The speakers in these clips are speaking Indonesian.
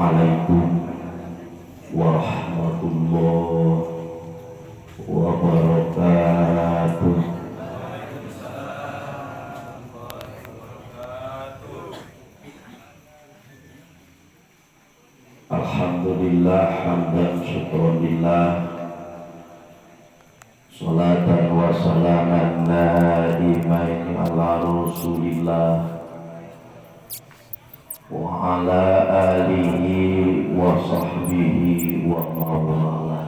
Assalamualaikum warahmatullahi wabarakatuh. Alhamdulillah hamdan syukran lillah, salatan wa salaman naimaini ala rasulillah wa ala alihi wa sahbihi wa mawala.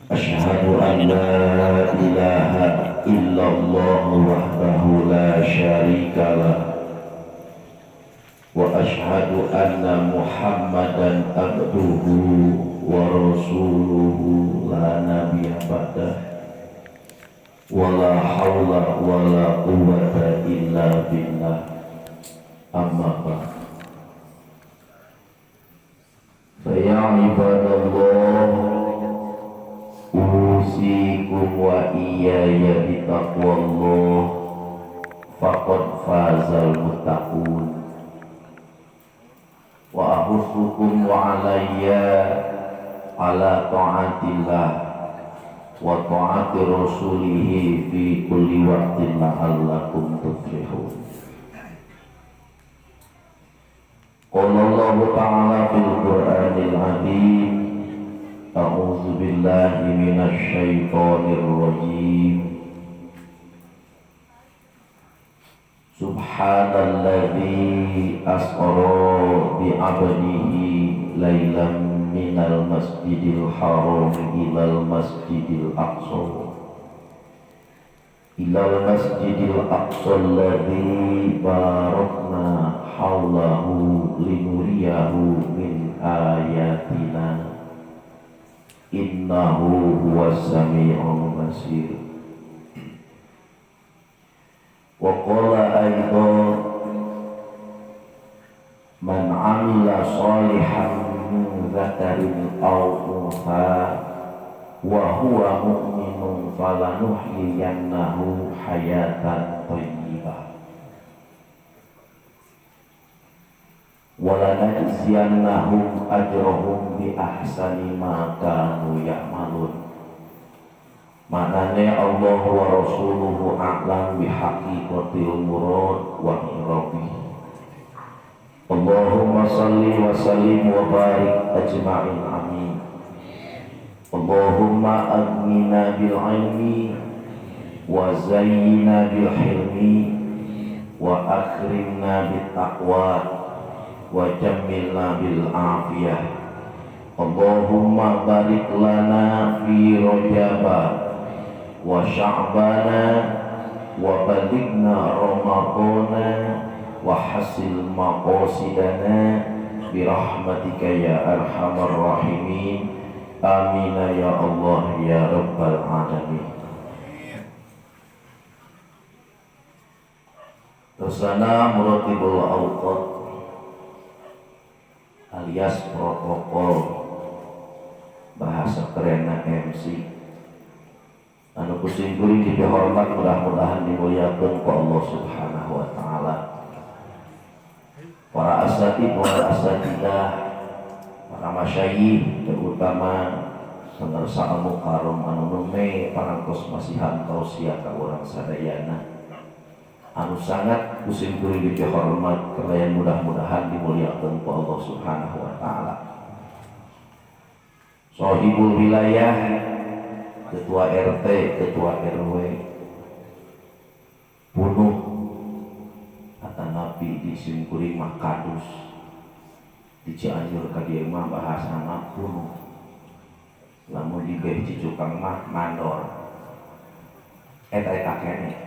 Asyhadu an la ilaha illallah wahdahu la syarikalah wa asyhadu anna Muhammadan abduhu wa rasuluhu la nabiyya ba'dah wa la hawla wa la quwwata illa billah. Amma ba'd. Fa ya ibadallah, usikum wa iyaya bitaqwallah, faqad fazal muttaqun. Wa ahusukum wa alayya ala ta'atillah wa ta'ati rasulihi fi kulli waqtin la'allakum tuflihun. Qala Allah ta'ala fil Qur'anil azim, a'udzu billahi minasy syaithanir rajim. Subhanalladzi asra bi 'abdihi lailan minal masjidil haram ilal masjidil aqsa alladzi barakna haulahu linuriyahu min ayatina innahu huwas sami'ul basir. Wa qala aidan man 'amila shalihan min dzakarin aw untha wa huwa mu'minun falanuhyiyannahu hayatan thayyibah wa lanajziyannahum ajrahum bi ahsani ma kanu ya'malun. Maknanya Allah wa rasuluhu a'lam bihaqiqatil murad wa irabihi. Allahumma salli wa sallim wa barik ajma'in amin. Allahumma aghnina bil ilmi wa zayyina bil hilmi wa akrimna bit taqwa wa jammilna bil afiyah. Allahumma barik lana fi rajaba wa sya'bana wa balighna ramadana wa hasil maqasidana bi rahmatika ya arhamar rahimin. Amin ya Allah ya rabbal alamin. Tersana muratibul awqat alias protokol, bahasa kerenna MC anu kucing kuring dihormat, mudah-mudahan dimuliakeun ku Allah Subhanahu wa taala. Para asatid wal asatidah, para masyayikh, terutama sanersa anu karom anu nume parangtos masihan tausiah ka urang sadayana anu sangat kucing kuring dihormat, kalayan mudah-mudahan dimuliakeun ku Allah Subhanahu wa taala. Sohibul wilayah, ketua RT, ketua RW, bunuh kata Nabi di Simkuring mah kadus, di Cianjur ka dieu mah bahasana bunuh, lamun di Cicukang mah mandor. Eta kene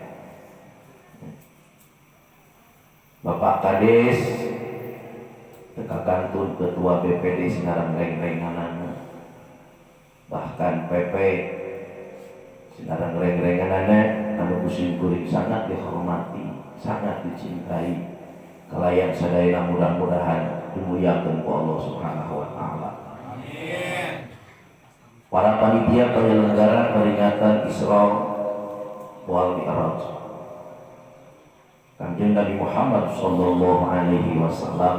Bapak Kades teka kantun ketua BPD Sinarang reng-renganana, bahkan PP Sinarang reng-renganana anu kusim kuring sangat dihormati, sangat dicintai, kalayan sadayana mudah-mudahan dimuliakeun ku Allah Subhanahu wa taala. Amin. Para panitia penyelenggara peringatan Isra wal Mi'raj, Kanjeng Nabi Muhammad sallallahu alaihi wasallam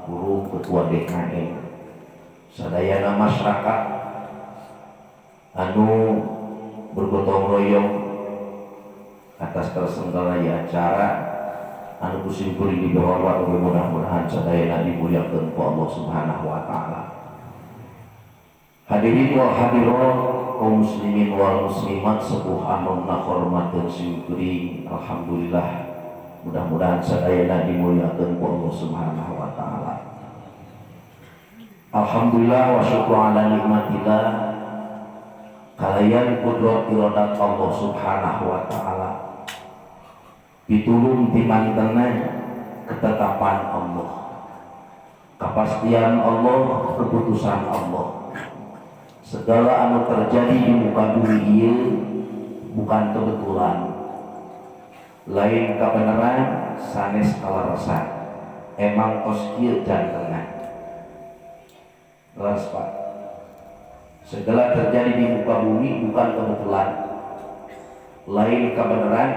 guru ketua DKM sadayana masyarakat anu bergotong royong atas terselenggaranya acara anu kusimkuring di bawah mudah-mudahan sadayana dimuliakeun ku Allah Subhanahu wa taala. Hadirin wal hadirat kaum muslimin wal muslimat sepuh anu hormatkeun syukuri alhamdulillah mudah-mudahan sadayana dimuliakeun ku Allah Subhanahu wa taala. Alhamdulillah wa syukur ala nikmatillah kalayan kudrat iradat Allah Subhanahu wa taala pitulung timantena ketetapan Allah, kepastian Allah, keputusan Allah. Segala anu terjadi di muka bumi ieu bukan kebetulan, lain kebenaran sanes kalarasan, emang tos kieu jantengan. Leres Pak. Segala terjadi di muka bumi bukan kebetulan, lain kebenaran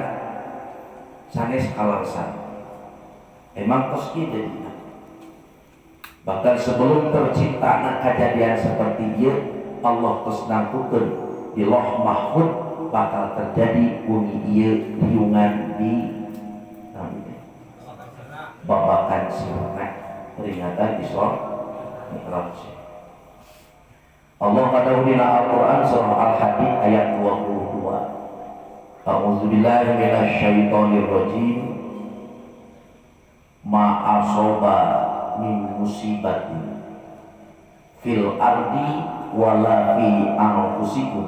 sanes kalarasan, emang tos kieu jadinya. Bahkan sebelum tercipta kejadian seperti ieu Allah tos nantukeun di Lauh Mahfuz bakal terjadi bumi ieu riungan di babakan sirna peringatan Isra Mi'raj. Allah katakan di Al-Qur'an surah Al-Hadid ayat 22. A'udzubillahi minasyaitonir rajim. Ma asaba min musibatin fil ardi wala fi anfusikum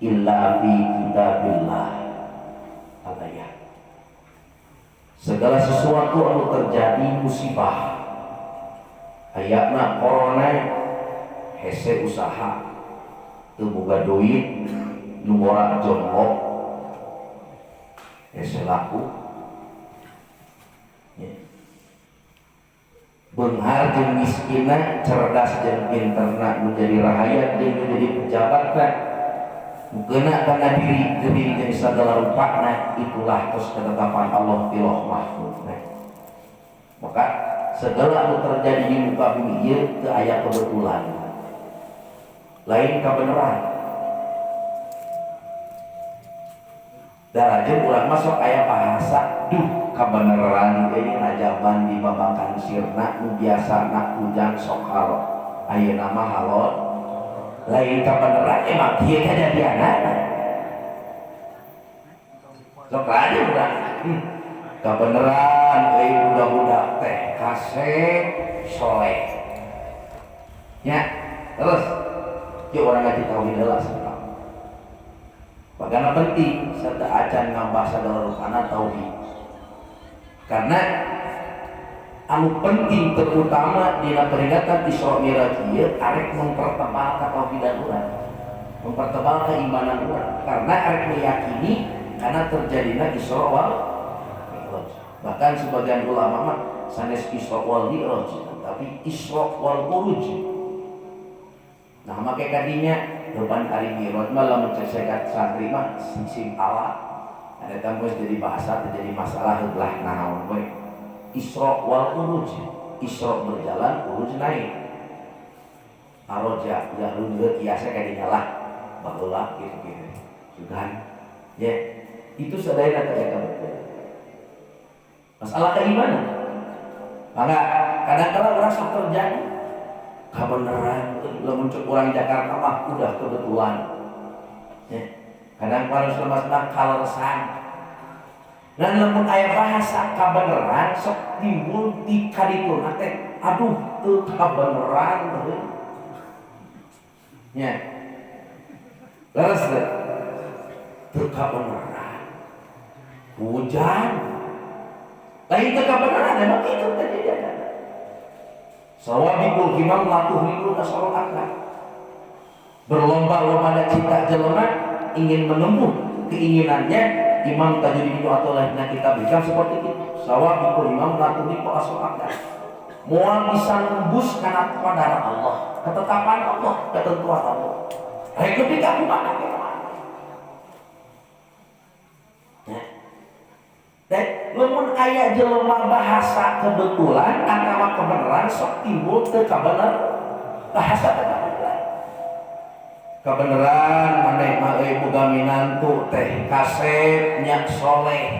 illa fi kitabillah. Al-ayat. Segala sesuatu anu terjadi musibah ayatna corona hese usaha teu boga duit nu ngora jongkok hese laku beunghar jeung miskina, cerdas jeung pinterna, menjadi rakyat jeung menjadi pejabatna, mungkeunna kana diri jeung sagala rupana, itulah tos ketetapan Allah di Lauh Mahfuz. Maka segala anu terjadi di muka bumi ieu teu aya kebetulan, lain kabeneran. Darajeun urang masuk aya bahasa duh kabeneran ini najaban di babakan sirna nu biasa nak hujan sok halo ayeuna mah halon lain kabeneran emang kieu kejadianana sok aja urang kabeneran euy budak-budak teh kase soleh nya terus yuk orang ngaji tauhid heula sekarang bagaimana penting serta acan ngambah sagala rukana tauhid. Karena anu penting terutama di peringatan Isra Mi'raj ieu arek mempertebal ketauhidan urang, mempertebal keimanan urang, karena arek meyakini karena terjadinya Isra wal Mi'raj. Bahkan sebagian ulama mah sanes Isra wal Mi'raj, tapi Isra wal Khuruj. Nah, make kadinya depan hari Mi'raj mah lamun cesekat santri mah sim ala ada tambah jadi bahasa jadi masalah lah naon we Isra wal Khuruj. Isra berjalan, Khuruj naik. Aroja ya lu kiasa kadinya lah baheula gitu-gitu. Sugan. Ya, itu sadayana kayak betul. Masalah keimanan. Maka kadang-kadang orang sok terjadi kebenaran lamun orang Jakarta mah udah kebetulan. Ya. Kadang-kadang selama kalresan. Dan lamun aya bahasa kabeneran sok timbul di kadituna teh aduh teu kabeneran teh. Nya. Leres teh. Teu kabeneran. Hujan. Lain teu kabeneran emang kitu kejadian. Sawabikul himam latuhiluna salatan. Berlomba-lomba cita jelema ingin menempuh keinginannya. Imam Tajuddin atau lainnya kita berikan seperti itu. Sawabikul imam latuhiluna salatan. Moal bisa nembus karena qadar Allah, ketetapan Allah, ketentuan Allah. Rek lebih ka kumaha. aya jelema bahasa kebetulan atawa kebenaran sok timbul teu kabener bahasa teh kebenaran maneh mah boga minantu teh kasep nya soleh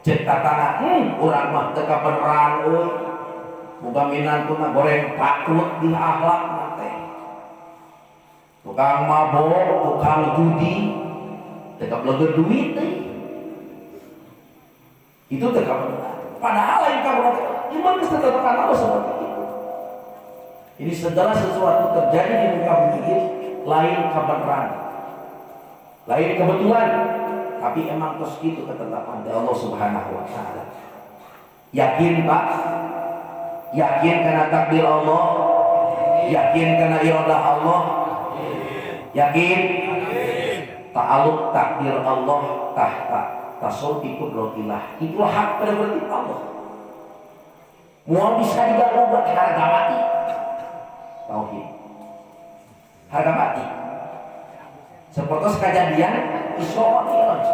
cek tatana urang mah teu kabeneran boga minantuna goreng patut di akhlak teh tukang mabok tukang judi teu kableget duit teh itu teu kabeneran padahal lain kabeneran iman geus tetepkan Allah seperti itu. Ini segala sesuatu terjadi di muka bumi ini lain kebenaran, lain kebetulan, tapi emang terus itu ketetapan dari Allah Subhanahu wa Ta'ala. Yakin Pak? Yakin karena takdir Allah? Yakin karena iradah Allah? Yakin? Ta'aluk takdir Allah tahta tasawufi qudratillah. Itulah hak prerogatif Allah. Mau bisa diganggu buat harga mati. Tauhid. Harga mati. Seperti kejadian Isra wa Mi'raj.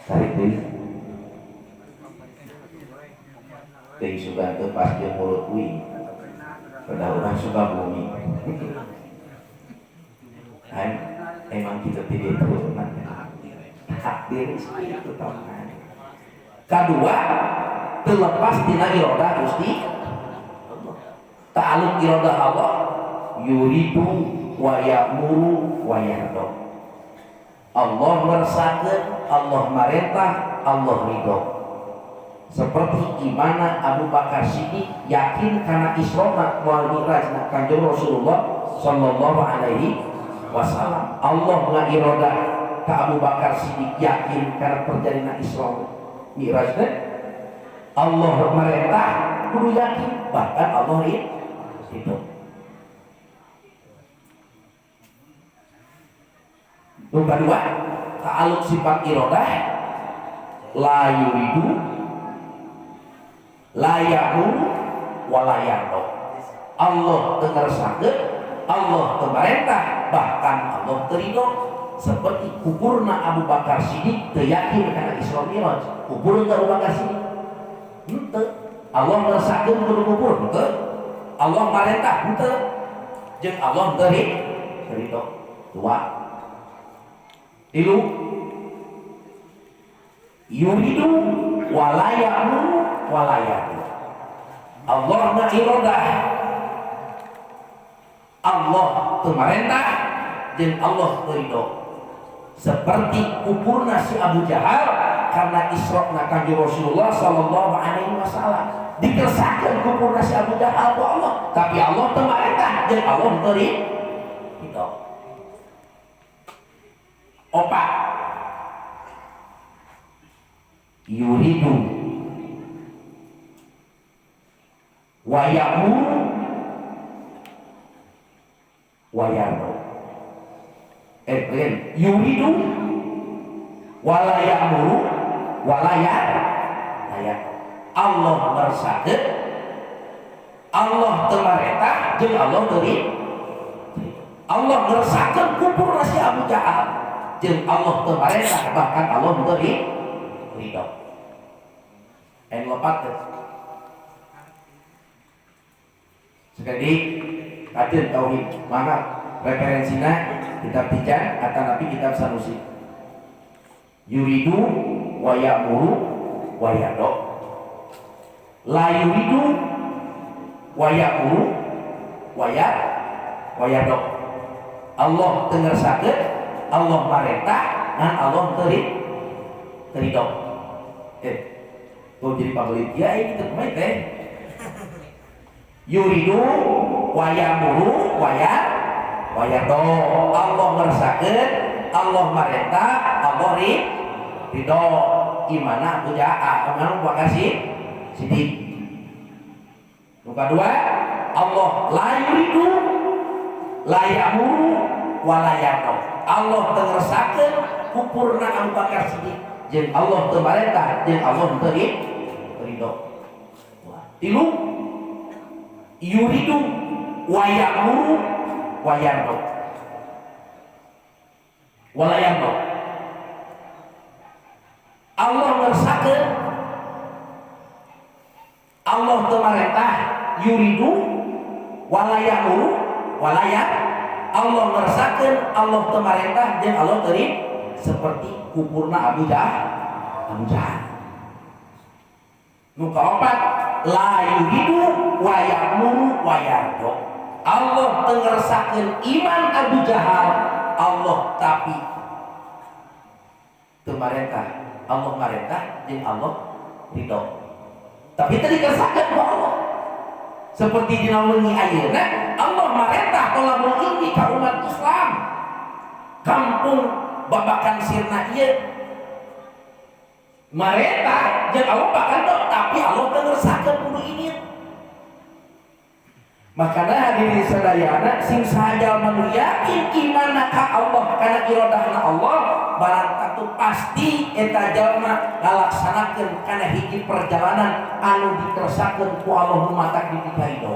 Tarik deui. Teuing sugan teu pas jeung mulut kuing. Pada orang suka bumi. Emang kita tidak tahu takdir itu tahunan. Kedua, terlepas tina iradah Gusti Allah. Ta'alluq iradah Allah yuridu wa ya'muru wa yarda. Allah ngersakakeun, Allah marentah, Allah ridho. Seperti gimana Abu Bakar Siddiq yakin karena Isra wal Mi'raj Kanjeng Rasulullah sallallahu alaihi wasallam. Allah ngiradah ka Abu Bakar Siddiq yakin karena perjalanan Isra Mi'raj. Allah merintah kudu yakin, bahkan Allah itu. Yang kedua, ta'alluq sifat iradah la yuridu la ya'muru wa la yarda. Allah teu ngersakakeun, Allah teu marentah, bahkan Allah teu ridho. Seperti kuburna Abu Bakar Siddiq teu yakin kana Isra Mi'raj. Kubur Abu Bakar Siddiq henteu. Allah ngersakakeun kudu kubur henteu. Allah marentah henteu. Jeung Allah teu ridho. Dua. Tilu. Yuridu wa la ya'muru walayat. Allah na iradah, Allah pemerintah dan Allah ridho. Seperti kuburna si Abu Jahal karena Isra Kanjeng Rasulullah sallallahu alaihi wasallam dikersakakeun kuburna si Abu Jahal ku Allah, tapi Allah pemerintah dan Allah ridho. Opat. Yuridu wa ya'muru wa yarda. Yuridu wa la ya'muru wa la yarda. Allah ngersakakeun, Allah teu marentah jeung Allah teu ridho. Allah ngersakakeun kubur si Abu Jahal jeung Allah teu marentah, bahkan Allah teu ridho. Lopat sekali kajian tauhid maka referensinya kitab Tijan atau nabi kitab Sanusi. Yuridu wa ya'muru wa yarda. La yuridu wa ya'muru wa yarda. Allah teu ngersakakeun, Allah marentah ngan Allah teu ridho. Tuh jadi pabrik ya ini tuh teh. Yuridu wa ya'muru wa yarda. Allah ngersakakeun, Allah marentah, Allah ridho. Gimana Abu Jahal, gimana Abu Bakar Siddiq. Yang kedua, Allah la yuridu la ya'muru wa la yarda. Allah teu ngersakakeun kupurna Abu Bakar Siddiq jeung Allah teu marentah jeung Allah teu ridho. Tilu yuridu wa ya'muru wa yarda. walayardo. Allah ngersakeun, Allah teu marentah yuridu walayamuru walayat. Allah ngersakeun, Allah teu marentah jeung Allah teu seperti kupurna Abu Jahal. Nu kaopat la yuridu wa ya'muru wa yardo. Allah teu ngersakeun iman Abu Jahal, Allah tapi teu marentah. Allah marentah jeung Allah ridho. Tapi tadi kersakeun ku Allah. Seperti dina wengi ayeuna Allah marentah qalamun ini ka umat Islam. Kampung babakan sirna ieu marentah jeung Allah bakal tapi Allah teu ngersakeun kudu ini. Makana hadirin sadayana sing sahaja manu yakin imanna ka Allah kana iradahna Allah barang tatu pasti eta jalma ngalaksanakeun kana hiji perjalanan anu dikersakakeun ku Allah matak di pikaridho.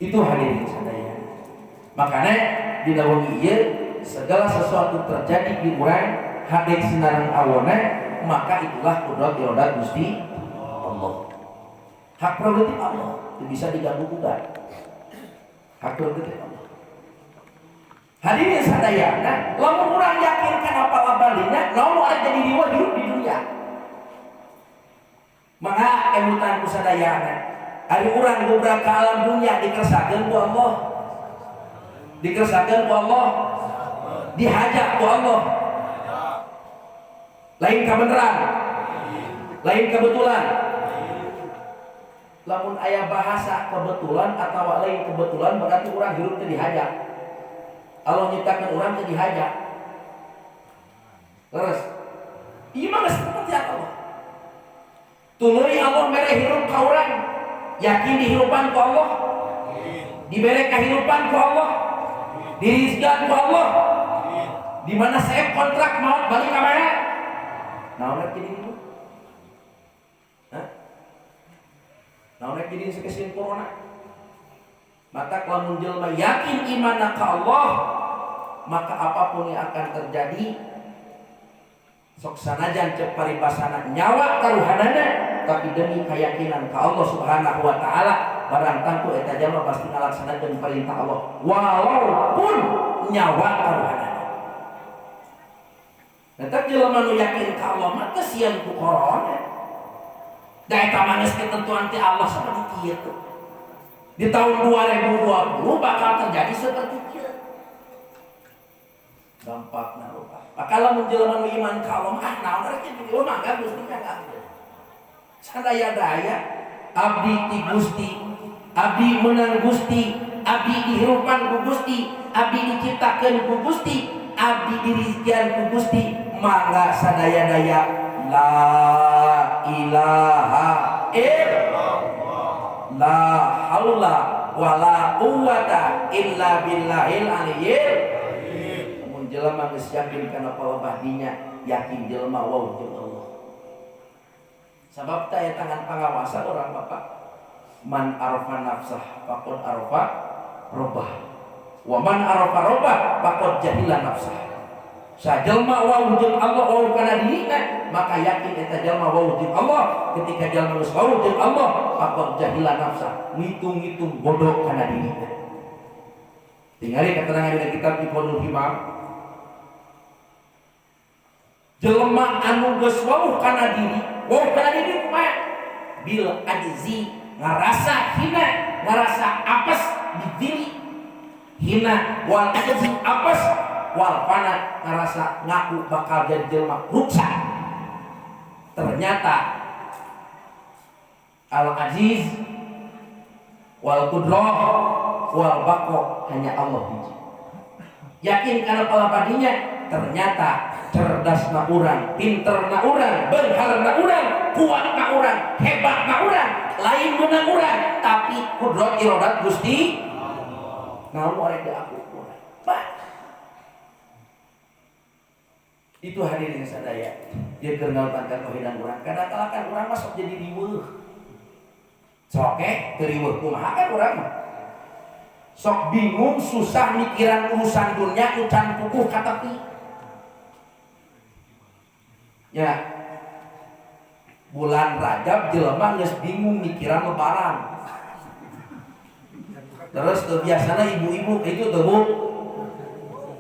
Itu hadirin sadayana. Makana dina wengi ieu segala sesuatu terjadi di urang hade sinareng awona maka itulah kudrat iradah Gusti Allah. Hak prerogatif Allah itu bisa diganggu gugat. Hak prerogatif Allah. Hadirin sadayana, lamun urang yakin kana palabalinya, naon anu jadi diwa hidup di dunia. Maka emutan ku sadayana, ari urang gobrak ka alam dunia dikersakeun ku Allah. Dikersakeun ku Allah. Dihajak ku Allah. Lain kabeneran. Lain kebetulan. Lamun aya bahasa kebetulan atau lain kebetulan berarti urang hirup teu dihajak. Allah nyiptakeun urang teu dihajak. Terus ieu mah geus seperti Allah. Tuluy Allah mere hirup ka urang. Yakin dihirupan ku Allah. Dibere kahirupan ku Allah. Dirizqan ku Allah. Di mana saya kontrak maut balik ka mana? Naon kieu dieu? Naon jadi sekesin corona. Maka lamun jelma yakin imanna ka Allah, maka apapun yang akan terjadi sok sanajan cek paribasana nyawa karuhanana tapi demi keyakinan ka Allah Subhanahu wa taala barang tentu eta jalma pasti ngalaksanakeun perintah Allah walaupun nyawa karuhanana. Tetap jelma nu yakin ka Allah mah kasihan ku corona. Da eta mah geus ketentuan ti Allah seperti kieu. Di tahun 2020 bakal terjadi seperti kieu. Dampakna rupa. Maka lamun jelema nu iman ka Allah mah naon rek kieu mah mangga Gusti ngagak. Sadaya daya abdi ti Gusti, abdi menang Gusti, abdi dihirupan ku Gusti, abdi diciptakeun ku Gusti, abdi dirizqian ku Gusti, mangga sadaya daya la ilaha illallah la haula wala quwwata illa billahil aliyyil azim. Mun jelema geus yakin kana palebahdinya yakin jelema wau jeung Allah. Sabab teh tangan pangawasa orang Bapak man arafa nafsah faqad arafa rabbah wa man arafa rabbah faqad jahila nafsah. Sajelma wau jeung Allah wau kana dirina maka yakin eta jalma wau jeung Allah. Ketika jalma geus wau jeung Allah faqad jahila nafsa, ngitung-ngitung bodoh kana dirina. Tingali keterangan dina kitab Ibnul Himam. Jelma anu geus wau kana diri kumaha? Bil ajzi ngarasa hina, ngarasa apes di diri. Hina wal ajzi apes wal fana ngerasa ngaku bakal jadi jelma ruksa. Ternyata al aziz wal qudrah wal baqo hanya Allah hiji. Yakin karena palapadinya ternyata cerdasna urang, pinterna urang, beunharna urang, kuatna urang, hebatna urang, lain menang urang, tapi kudrat iradat Gusti naon arek aku urang. Itu hadirin sadaya dia kenal tangkal kauhidan urang kadang-kala kan urang masuk jadi riweuh soke teu riweuh kumaha kan urang mah sok bingung susah mikiran urusan dunia ucan puguh ka tepi ya. Bulan Rajab jelema geus bingung mikiran lebaran. Terus tuh biasanya ibu-ibu itu tuh Bu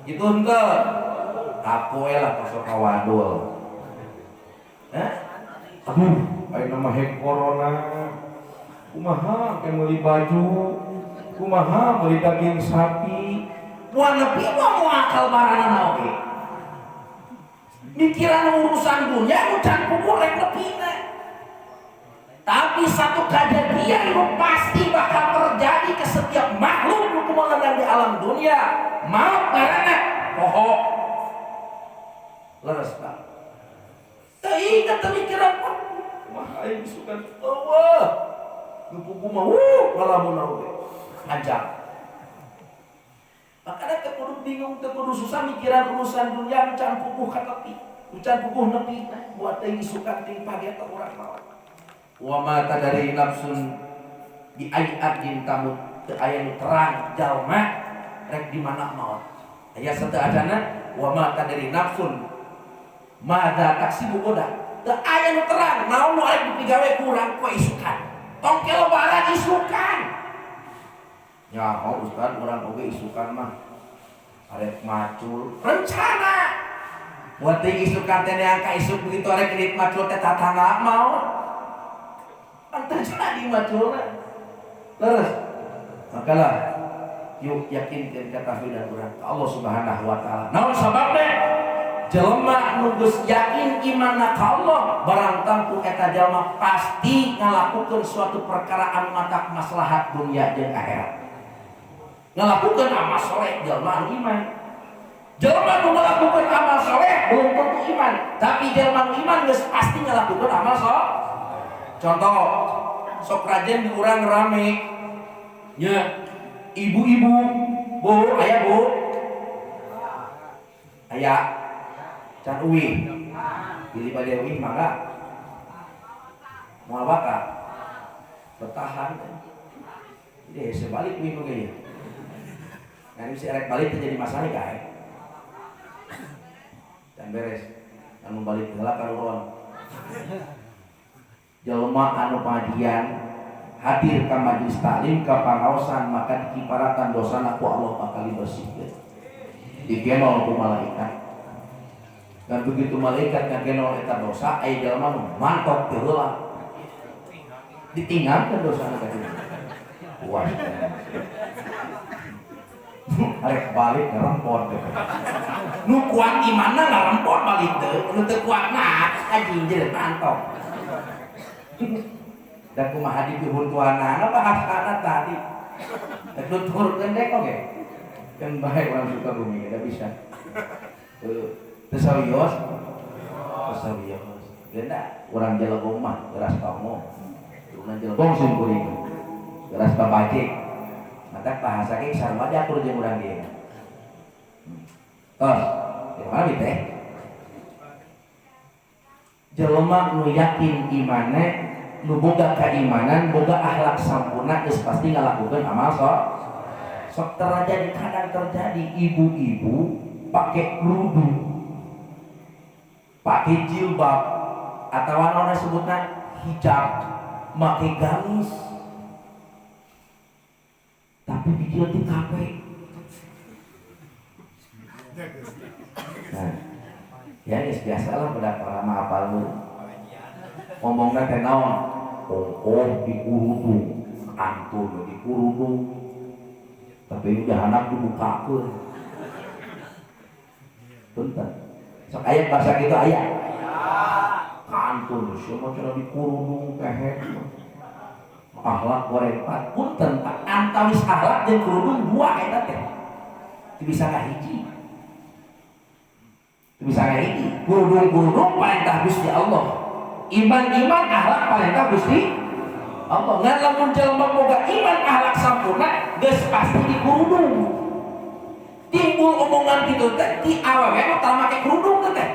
itu henteu apoe lah pasok kawadul. Aduh, ayeuna mah hek corona. Kumaha ke meuli baju, kumaha meuli daging sapi. Moal nepi mah moal akal baranana oge. Mikiran urusan dunia ucan puguh rek nepina. Tapi satu kejadian yang pasti bakal terjadi ke setiap makhluk yang kumaha di alam dunia. Maaf karena poho. Leres tak? Ingat pemikiran apa? Kumaha aing sukan Allah. Nu puguh mah ngalamun oge. Ajak. Makanya kudu bingung teu kudu susah mikiran urusan dunia ucan puguh ka tepi. Ucan puguh nepi buat teh isukan ting pagi teh urang mawon. Wa ma tadari nafsun bi ayyi ardin tamut teu aya nu terang jalma rek di mana maut. Aya sateu adana wa ma tadari nafsun mada taksibu goda. Teu aya nu terang naon nu arek dipigawe ku urang poe isukan. Tong ke lebaran isukan. Ya, mau Ustaz urang oge isukan mah arek macul rencana. Buat teh isukan teh angka isuk begitu arek kirit macul teh tatangga mau. Terjadi maculna terus makalah yuk yakinkan kata dan urang Allah Subhanahu wa taala. Naon sababna? Jelema nu geus yakin imanna ka Allah barang tentu eta jelema pasti ngalakukeun suatu perkara anu matak maslahat dunia jeung akhirat. Ngalakukeun amal saleh jelema anu iman. Jelema nu ngalakukeun amal saleh belum tentu iman, tapi jelema anu iman geus pasti ngalakukeun amal saleh. Contoh, sok rajen di urang rame, ya ibu-ibu, Bu, ayah Bu, ayah, can uwi, pilih pada uwi mangga, mau apa bertahan, jadi sebalik uwi begini, nanti si erek balik terjadi masalah kan, dan beres, yang membalik gelap karuan. Jelema anu padian hadir ka majlis taklim ka pangaosan maka dikiparatan dosana ku Allah bakal dibersihkeun. Digenol ku malaikat. Dan begitu malaikat ngagenol eta dosa aya jelema nu mantok teu heula. Ditinggalkeun dosana ka dieu. Puas. Arek balik ngarempot. Nu kuat imanna ngarempot balik teu, nu teu kuatna anjing jeung mantok. Dan kumaha di huntuanana bahas kana tadi. Tutur kendek oke. Kan bae orang suka bumi enggak bisa. Tesawios. Tesawios. Genda urang Jelebong mah geras kamu. Urang Jelebong sing kuring. Geras babacik. Mata bahasa ge sarua diatur jeung urang dieu. Tos, di mana teh? Jelema nu yakin imane nu boga keimanan boga akhlak sampurna geus pasti ngalakukeun amal sok terjadi kadang terjadi ibu-ibu pakai kerudung pakai jilbab atawa naon disebutna hijab make gamis tapi pikir di kafe nah ya biasalah pada para mahapal lu ngomongnya teh naon dikurudung antun dikurudung tapi udah anak dibukakeun punten sok aya bahasa kitu aya antun semua cara dikurudung kehe akhlak gorepat punten antawis akhlak jeung kurudung dua eta teh teu bisa kahiji misalnya ini kurudung paling Gusti Allah iman akhlak paling Gusti Allah ngan lamun jelema boga iman akhlak sampurna geus pasti dikurudung timbul omongan kitu teh ti awewe mah tah make kerudung teh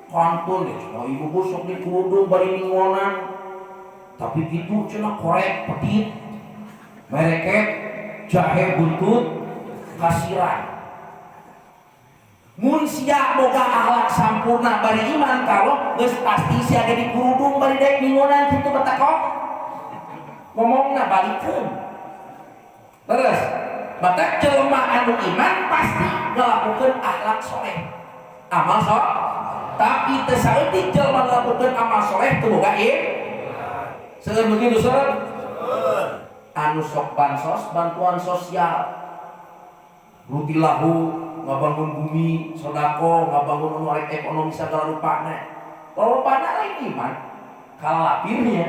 kantun ya ibu busuk dikurudung bari ningonan tapi kitu cenah korek petit mereket jahe buntut kasiran. Mun sia boga akhlak sampurna bari iman kalau geus pasti sia di kurudung bari daek mingunan kitu betakok ngomongna balikeun. Terus batak jelema anu iman pasti ngalakukeun akhlak soleh amal soleh, tapi teu saeutik jelema ngalakukeun amal soleh teu boga seueur begitu seueur anu sok bansos bantuan sosial rutilahu ngabangun bumi, sodako, ngabangun anu arek ekonomi sagala rupana. Rupana lain iman, kalapirnya.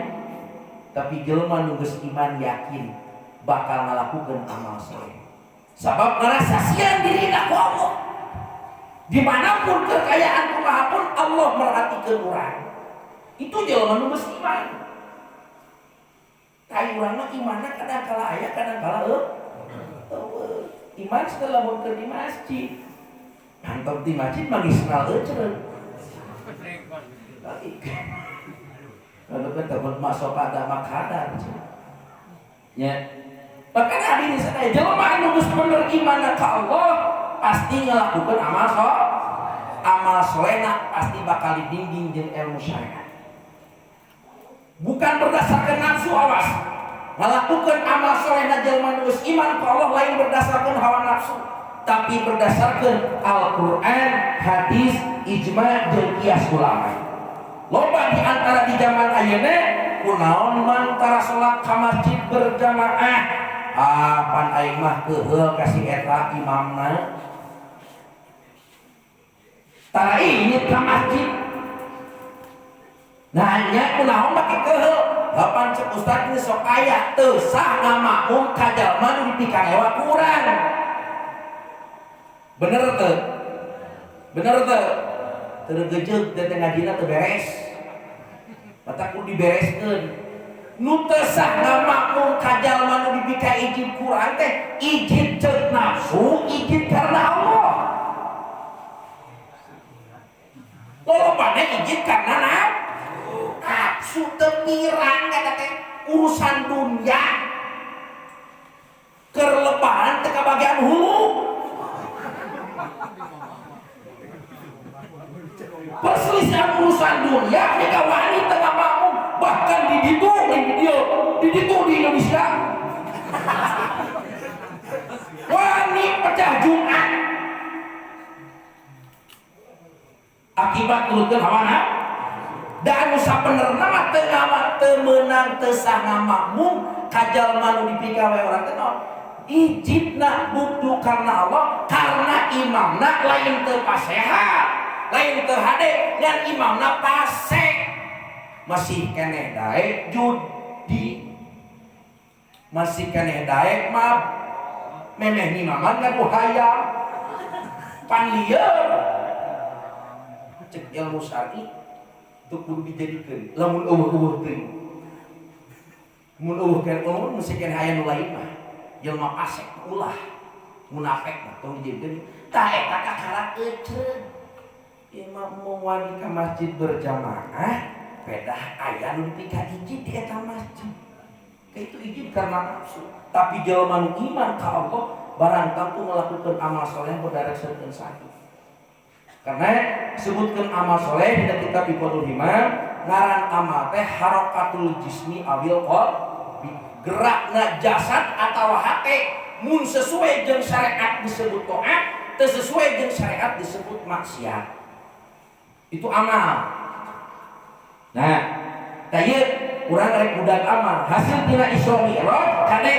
Tapi jelema nu geus iman yakin bakal ngalakukeun amal soleh. Sabab ngerasa sian dirina ku Allah. Dimanapun kekayaan kumaha pun Allah merhatikeun urang. Itu jelema nu geus iman. Kai urang mah imanna kadang kala aya, kadang kala iman setelah muter di masjid kantor di masjid magisnal eceun kalau kita masuk pada makanan ya makanya hari ini saya jelema anu geus bener iman ka Allah pasti ngelakukan amal solehna pasti bakal dibimbing jeung ilmu syariat bukan berdasarkan nafsu awas. Melakukan amal soleh na jalma nu geus iman ka Allah lain berdasarkan hawa nafsu, tapi berdasarkan Al-Qur'an, hadis, ijma jeung qiyas ulama. Loba di antara di zaman ayeuna kunaon mantara salat ka masjid berjamaah. Pan aing mah keheul kasih eta imamna. Tara ini ka masjid. Nah nya kunaon make keheul? Kapan cek ustaz ini sok aya teu sah ngamakmum ka jalma nu dipikarewa ku urang. Bener teu? Bener teu? Teu gejeug teh ngajina teu beres. Mata kudu dibereskeun. Nu teu sah ngamakmum ka jalma nu dipika izin ku urang teh izin ceuk nafsu, izin karena Allah. Lolobana izin karena nafsu tepirang kata teh urusan dunia kerlebaran teh kabagian hulu perselisihan urusan dunia mereka wanita tengah makmum bahkan di Indonesia wani pecah Jumat akibat turutkeun hawa nafsu dan usaha penerna mah teu ngama teu meunang teu sah ngamakmum ka jalma nu dipika we urang teh naon ijibna butuh karena Allah karena imamna lain teu pasehat lain teu hade ngan imamna pasek masih keneh daek judi masih keneh daek mah memeh imaman ngaduh hayang pan lieur cek ilmu syar'i itu kudu dijadikeun lamun eueuh-eueuh teuing mun eueuh kan ulun mesti kan aya nu lain mah jelema pasek ulah munafik mah tong dijadikeun tah eta kakara eceun imam mau wani ka masjid berjamaah pedah aya nu dipika izin di eta masjid ka itu izin karena nafsu tapi jelema nu iman ka Allah barang tamtu melakukan amal saleh berdasarkan satu. Karena sebutkan amal soleh di kitab Iqadul Himam ngaran amal teh harakatul jismi abil qalbi gerakna jasad atau hate mun sesuai jeung syariat disebut taat teu sesuai jeung syariat disebut maksiat itu amal. Nah tayeu urang rek budak amal hasil tina Isra Mi'raj kade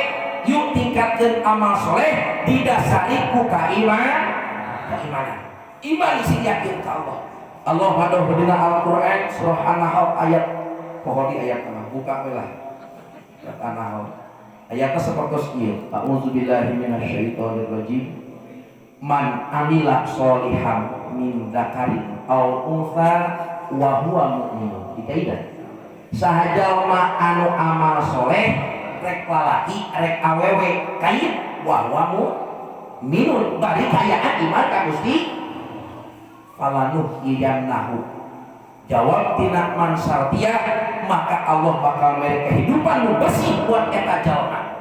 yuk tingkatkeun amal soleh didasari ku keimanan. Iman isi yakin ke Allah. Allah madoh berdina Al-Quran surah An-Nahl ayat pokoknya ayat tengah buka belah ayat An-Nahl ayatnya seperti sekian a'udzubillahi minasyaitonirrajim man amila sholihan min dzakarin aw untha wa huwa mu'min dikaidan sahajalma anu amal soleh rek lalaki rek awewe kain wa huwa mu'minun bari kayaan iman ka Gusti falanuh iyannahu jawab tina man syartiyah maka Allah bakal mere kehidupan nu bersih buat eta jalma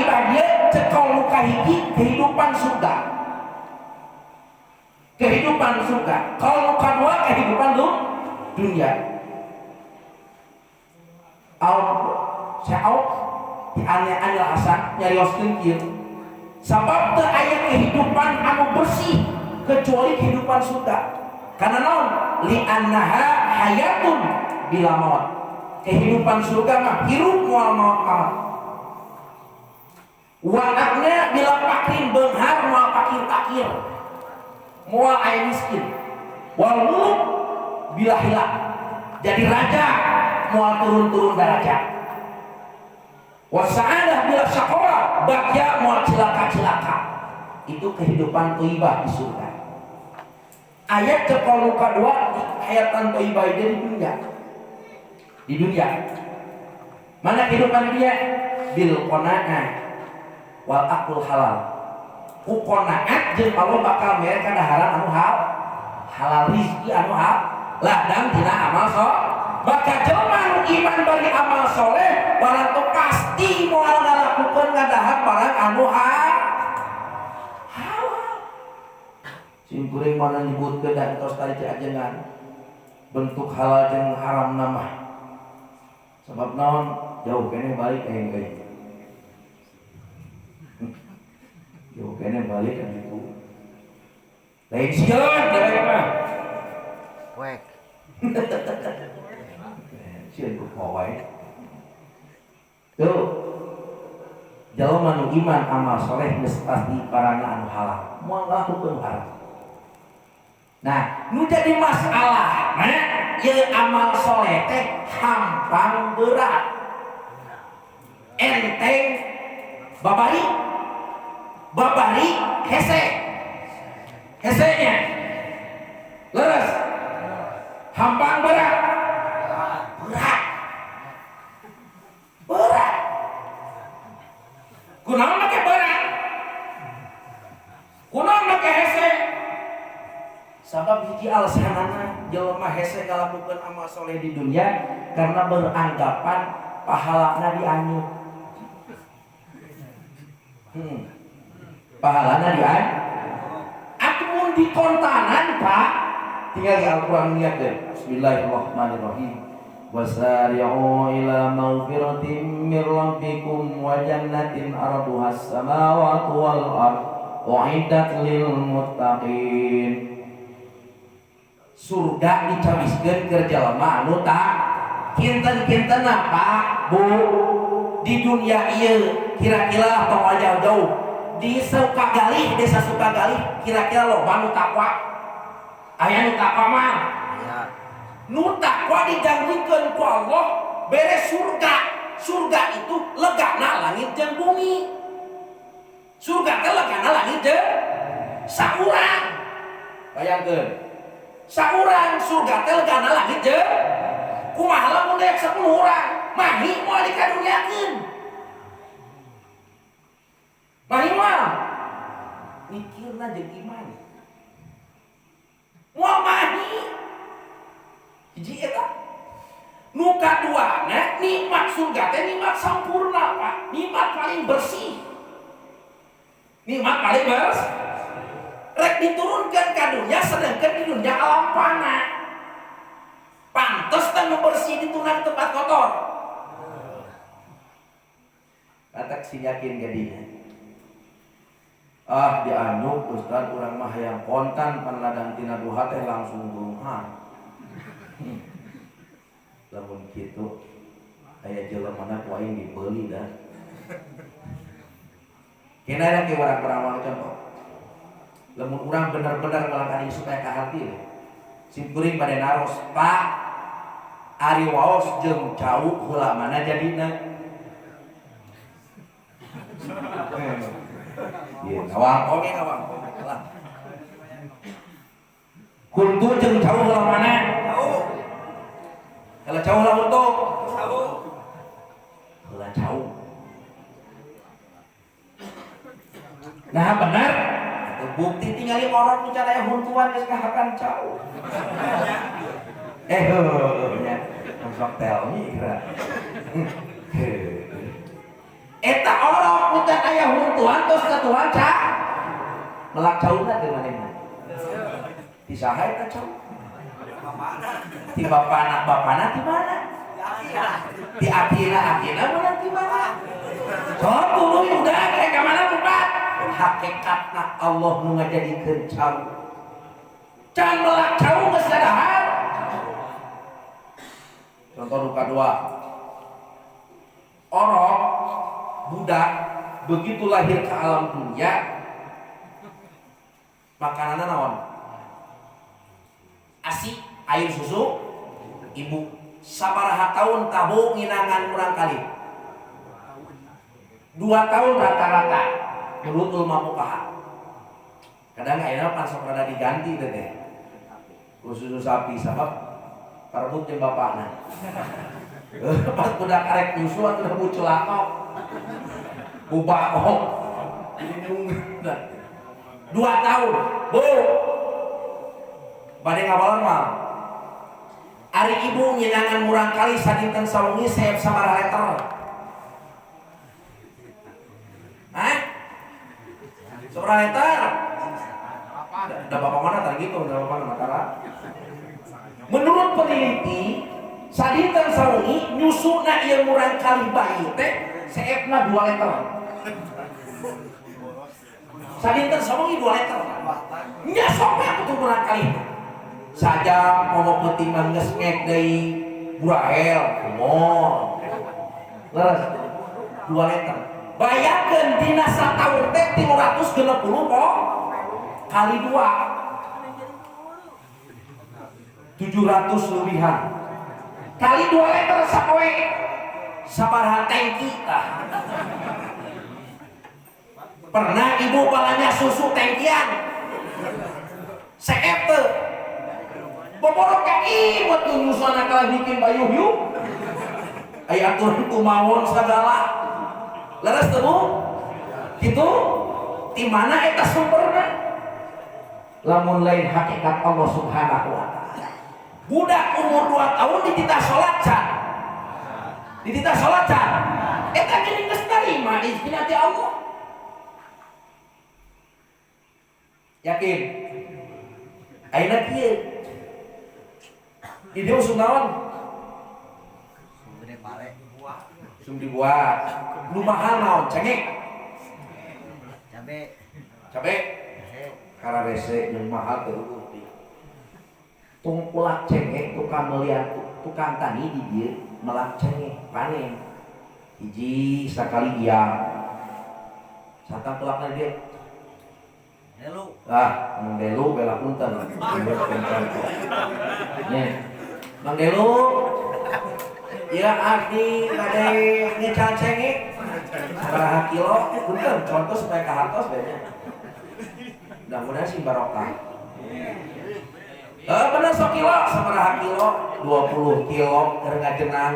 ibadah cekol luka hiji kehidupan surga. Kehidupan surga. Kalau luka dua kehidupan dunia. Saya di aneh-aneh Hasan nyarioskeun kieu. Sabab teu aya kehidupan anu bersih kecuali kehidupan surga. Karena naon? Li annaha hayatun bila maut. Kehidupan surga mah hirup moal maut. Wa'adna bila pakrin beunghar moal pakir-pakir. Moal aya miskin. Wal muluk bila hilak. Jadi raja moal turun-turun derajat. Wasa'adah bila syaqawah, bagja moal cilaka-cilaka. Itu kehidupan thayyibah di surga. Ayat cekol luka dua hayatan thayyibah di dunia. Di dunia. Mana kehidupan dia? Bil qanaah wal akul halal. Ku qanaat jeung Allah bakal mere kadaharan anu halal rizki anu ladang tina amal maka jelema nu iman bari amal soleh barang tu pasti moal ngalakukeun ngadahar barang anu halal. Simkuring mana nyebutkeun dan tos tadi ajengan bentuk halal jeung haram nama. Sebab naon jauh kene balik euy. Jauh kene balik kan itu. Lain sieun da mah. Wek. Sieun ku wae. Tuh. Jalma nu iman amal soleh geus pasti parana anu halal. Moal ngalakukeun haram. Nah, nu jadi masalah ieu amal soleh teh hampang berat. Enteng babari hesenya leres hampang berat kunaon make berat kunaon make hese sabab hiji alasanana jelema hese ngalakukeun amal soleh di dunia karena beranggapan pahalana dianyut. Pahalana dian atmun di kontanan Pak tinggal di Al-Quran niatkeun bismillahirrahmanirrahim wasari'u ila maghfiratin mir rabbikum wa jannatin arduhas samawati wal ard u'iddat lil muttaqin. Surga dicabiskeun keur jalma anu tak kinten-kinten apa Bu di dunia ieu kira-kira tong jauh-jauh di Sukagali, desa Sukagali kira-kira loba nu takwa. Aya nu takwa mah. Iya. Nu takwa dijanjikeun ku Allah beres surga. Surga itu legana langit jeung bumi. Surga teh legana langit jeung saurang. Bayangkeun. Saurang surga teh legana langit jeung kumaha lamun daek 10 urang. Mahi moal dikaduniakeun. Mahimah mikirna jeung iman moal mahi hiji eta nu kaduana nikmat surga teh nikmat sampurna Pak, nikmat paling bersih, nikmat paling bersih rek diturunkeun ka dunya sedangkan di dunya alam fana pantes teh nu bersih ditunan tempat kotor katak si yakin gadinya. Dianyuk Ustaz urang mah hayang kontan pan ladang tina duha teh langsung bunghar. Lamun kitu aya jelemana ku aing dibeuli dah. Kenapa ke orang-orang contoh? Lamun urang bener-bener ngelakani supaya ka hati. Simkuring bade naros Pak ari waos jeung jauh heula mana jadina. Iya, ngawang lah. Kuntu jeung jauh lah mana? Jauh. Kalau jauh lah untuk jauh. Lah jauh. Nah benar. Bukti tinggali orang bicara huntuan geus kahakan jauh. Nya masuk telnya kira. Eta orang putar aya huntuan tos ketuan cak melak cauna teh manehna di saha eta cau di bapana di mana di akina mana di mana sok tuluy udah kayak ka mana budak hakikatna Allah nu ngajadikeun cau can melak cau geus sadahar. Contoh nu kadua, orok budak begitu lahir ke alam dunia makanannya naon? ASI, air susu ibu. Sabaraha tahun tabu nginangan kurang kali 2 tahun rata-rata menurut ulama fuqaha. Kadang ayeuna pan sok rada diganti teh susu sapi sabab parebut jeung bapakna. Pas budak karek nyusu atuh muncul lakok bubakok 2 tahun bu bade ngawalan mah ari ibu nginangan murang kali sadinten sawengi seep sabaraha liter sabaraha liter da bapak mana tadi gitu da bapak Mataram menurut peneliti sadinten sawengi nyusuna ieu murang kali bayi teh seepna 2 liter sadinten sawengi 2 liter nya sokna kudu murang kali saja mau penting mangges ngek deui burael kumon leres 2 liter bayangkeun dina sataun teh 360 kok kali 2 700 lebihan kali 2 liter sapoe sabaraha tangki pernah ibu balanya susu tangkian seep teu boborok ka imut nyusana kalah bikin bayu yuk aya aturan kumawon sagala leres teu bu kitu di mana eta sumberna lamun lain hakikat Allah Subhanahu wa taala budak umur 2 tahun dititah salat can dititah salat can eta geuning geus tarima izin ti Allah yakin ayeuna kieu di dieu usum naon usum dibuat nu mahal naon cengek cabe kararese yang mahal teu tungkulak cengek tukang melihat tukang tani di dieu melak cengek panen hiji sakali giang satang tulakna dieu delu Mang Delu bela punten nya Mang Delu ya abdi bade ngecal cengek sabaraha kilo punten contoh supaya kahartos bedanya mudah-mudahan sih barokah bener sok kilo sabaraha kilo 20 kilo keur ngajenang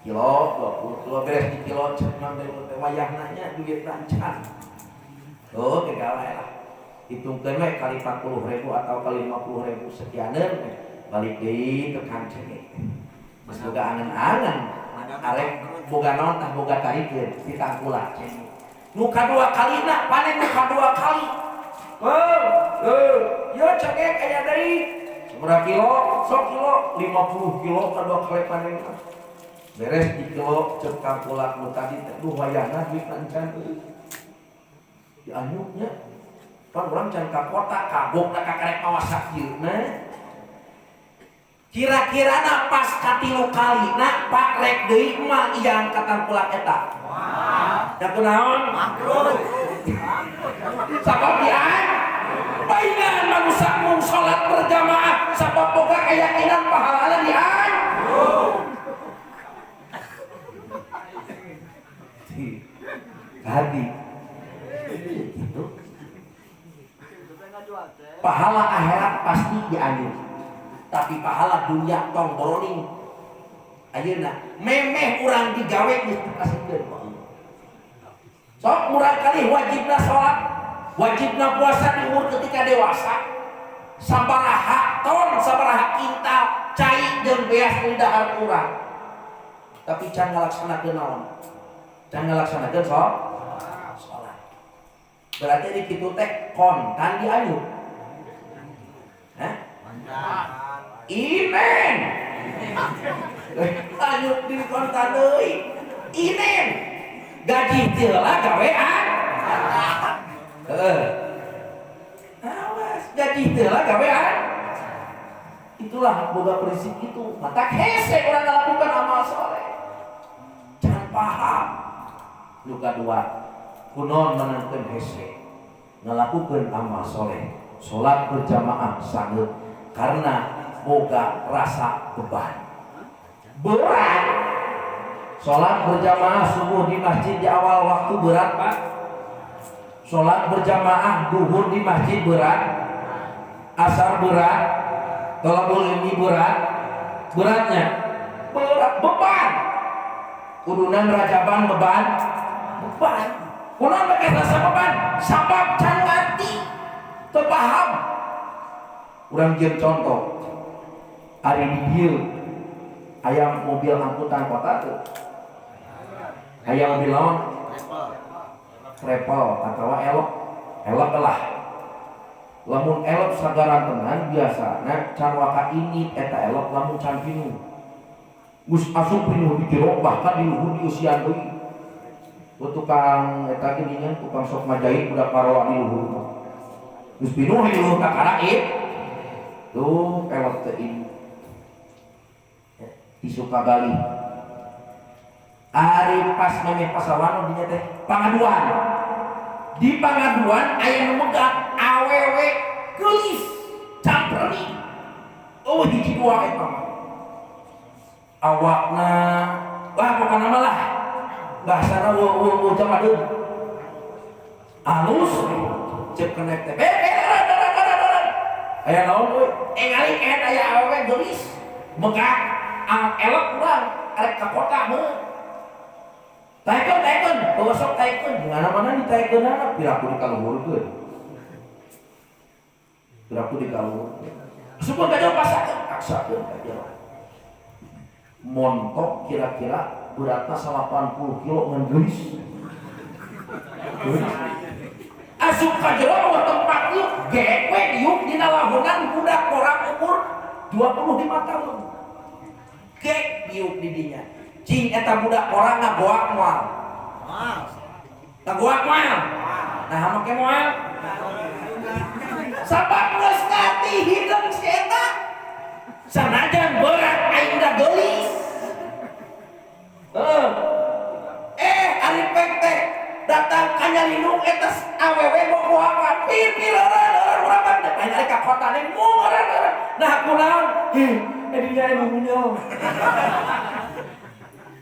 kilo 20 kilo beres di kilo cenah teh wayahna nya duit rancan tuh kegawe lah hitungkeun we kali 40.000 atau kali 50.000 sekianeun balik deui tekan cengek geus boga angen-angen arek boga naon tah boga tarikeun ditangkulak cengek nu kadua kalina panen nu kadua kali ya cengek aya deui sabaraha kilo sok kilo 50 kilo kadua kali panen beres di kilo ceuk kangkulak nu tadi teh duh wayahna duit rancan di anyuknya pan urang can ka kota kagok ka karek mawasak ieu mah kira-kira pas katilu kalina Pak rek deui mah iyang katangkulak eta da kunaon makruh sabab dian baingan manusia mung salat berjamaah sabab boga keyakinan pahalana dian hati itu pahala akhirat pasti dianjur tapi pahala dunia tong boroning ayeuna memeh urang digawe geus dikasihkeun ku Allah sok murang kali wajibna salat wajibna puasa di umur ketika dewasa sabaraha ton sabaraha kintal cai jeung beas di dahar urang tapi can ngalaksanakeun naon can ngalaksanakeun sok Berarti di kitu teh kontan diayuh. Hah? Inen. Ayuh di kontan deui. Inen. Gaji teu lah gawean. Awas, gaji teu lah gawean. Itulah boga prinsip itu. Mata hese urang ngalakukeun amal soleh. Jangan paham. Nu kadua, kunaon menentukeun hese. Ngalakukeun amal soleh, salat berjamaah sangeut karena boga rasa beban. Berat. Salat berjamaah subuh di masjid di awal waktu berat, Pak. Salat berjamaah duhur di masjid berat. Asar berat. Tolabul ilmi berat. Beratnya berat, beban. Udunan rajaban beban. Kunaon make rasa beban? Sabab can ngarti. Teu paham. Urang jeung contoh. Ari di dieu aya mobil angkutan kota teu? Aya mobil naon? Travel atawa elok. Elok lah. Lamun elok sagarantenan biasana can waka ini eta elok lamun can pinuh. Gus asup pinuh di jero bahkan di luhur di usian deui. Tukang eta ge nya tukang sok majahit budak paroa di luhur. Gus pinuh di luhur kakaraib. Tuh elok teh ini. Isu kagali. Ari pas meme pasawan dinya teh pangaduan. Di pangaduan aya nu megat awewe geulis camperni. Oh hiji dua eta mah. Awakna wah bukan nama lah. Bahasana wo jamadeun. Alus ceuk kenek teh. Aya naon we? Ngali aya awewe geulis megat elok urang arek ka kota meuh. Taikeun, bosok taikeun, di mana-mana ditaikeunana piraku dikaluhurkeun. Piraku dikaluhurkeun. Supaya kajal pasakeun, aksakeun kajal. Montok kira-kira beratna 80 kilo ngan geulis. Asup ka jero mah tempat ieu gewe diuk dina lahunan budak orang umur 25 tahun. Gek diuk di dinya. Cing eta budak orang ngagoak moal. Ngagoak moal. Nah make moal. Sabab geus ngati hideung si eta. Sanajan berat aing da geulis. Ari pek teh datang ka nyalindung eta awewe bogoakan. Pir urang teh aing ari ka kota ning murah. Nah kunaon? Edinya ibunya.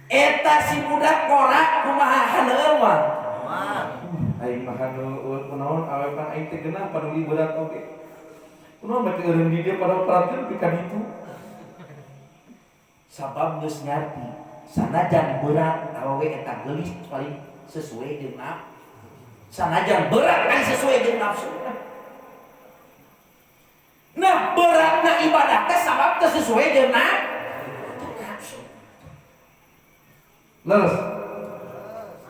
Eta si budak korak kumaha haneueun mah. Aing mah haneueun kunaon awewe pan aing teh geunah paduli berat oge. Kunaon make eureun di dieu pada perhatian pika ditu. Sabab geus ngarti sanajan berat awewe eta geulis paling sesuai jeung nafsu. Sanajan berat aya sesuai jeung nafsu. Nah beratna ibadah teh sabab teu sesuai jeung nafsu. Leres.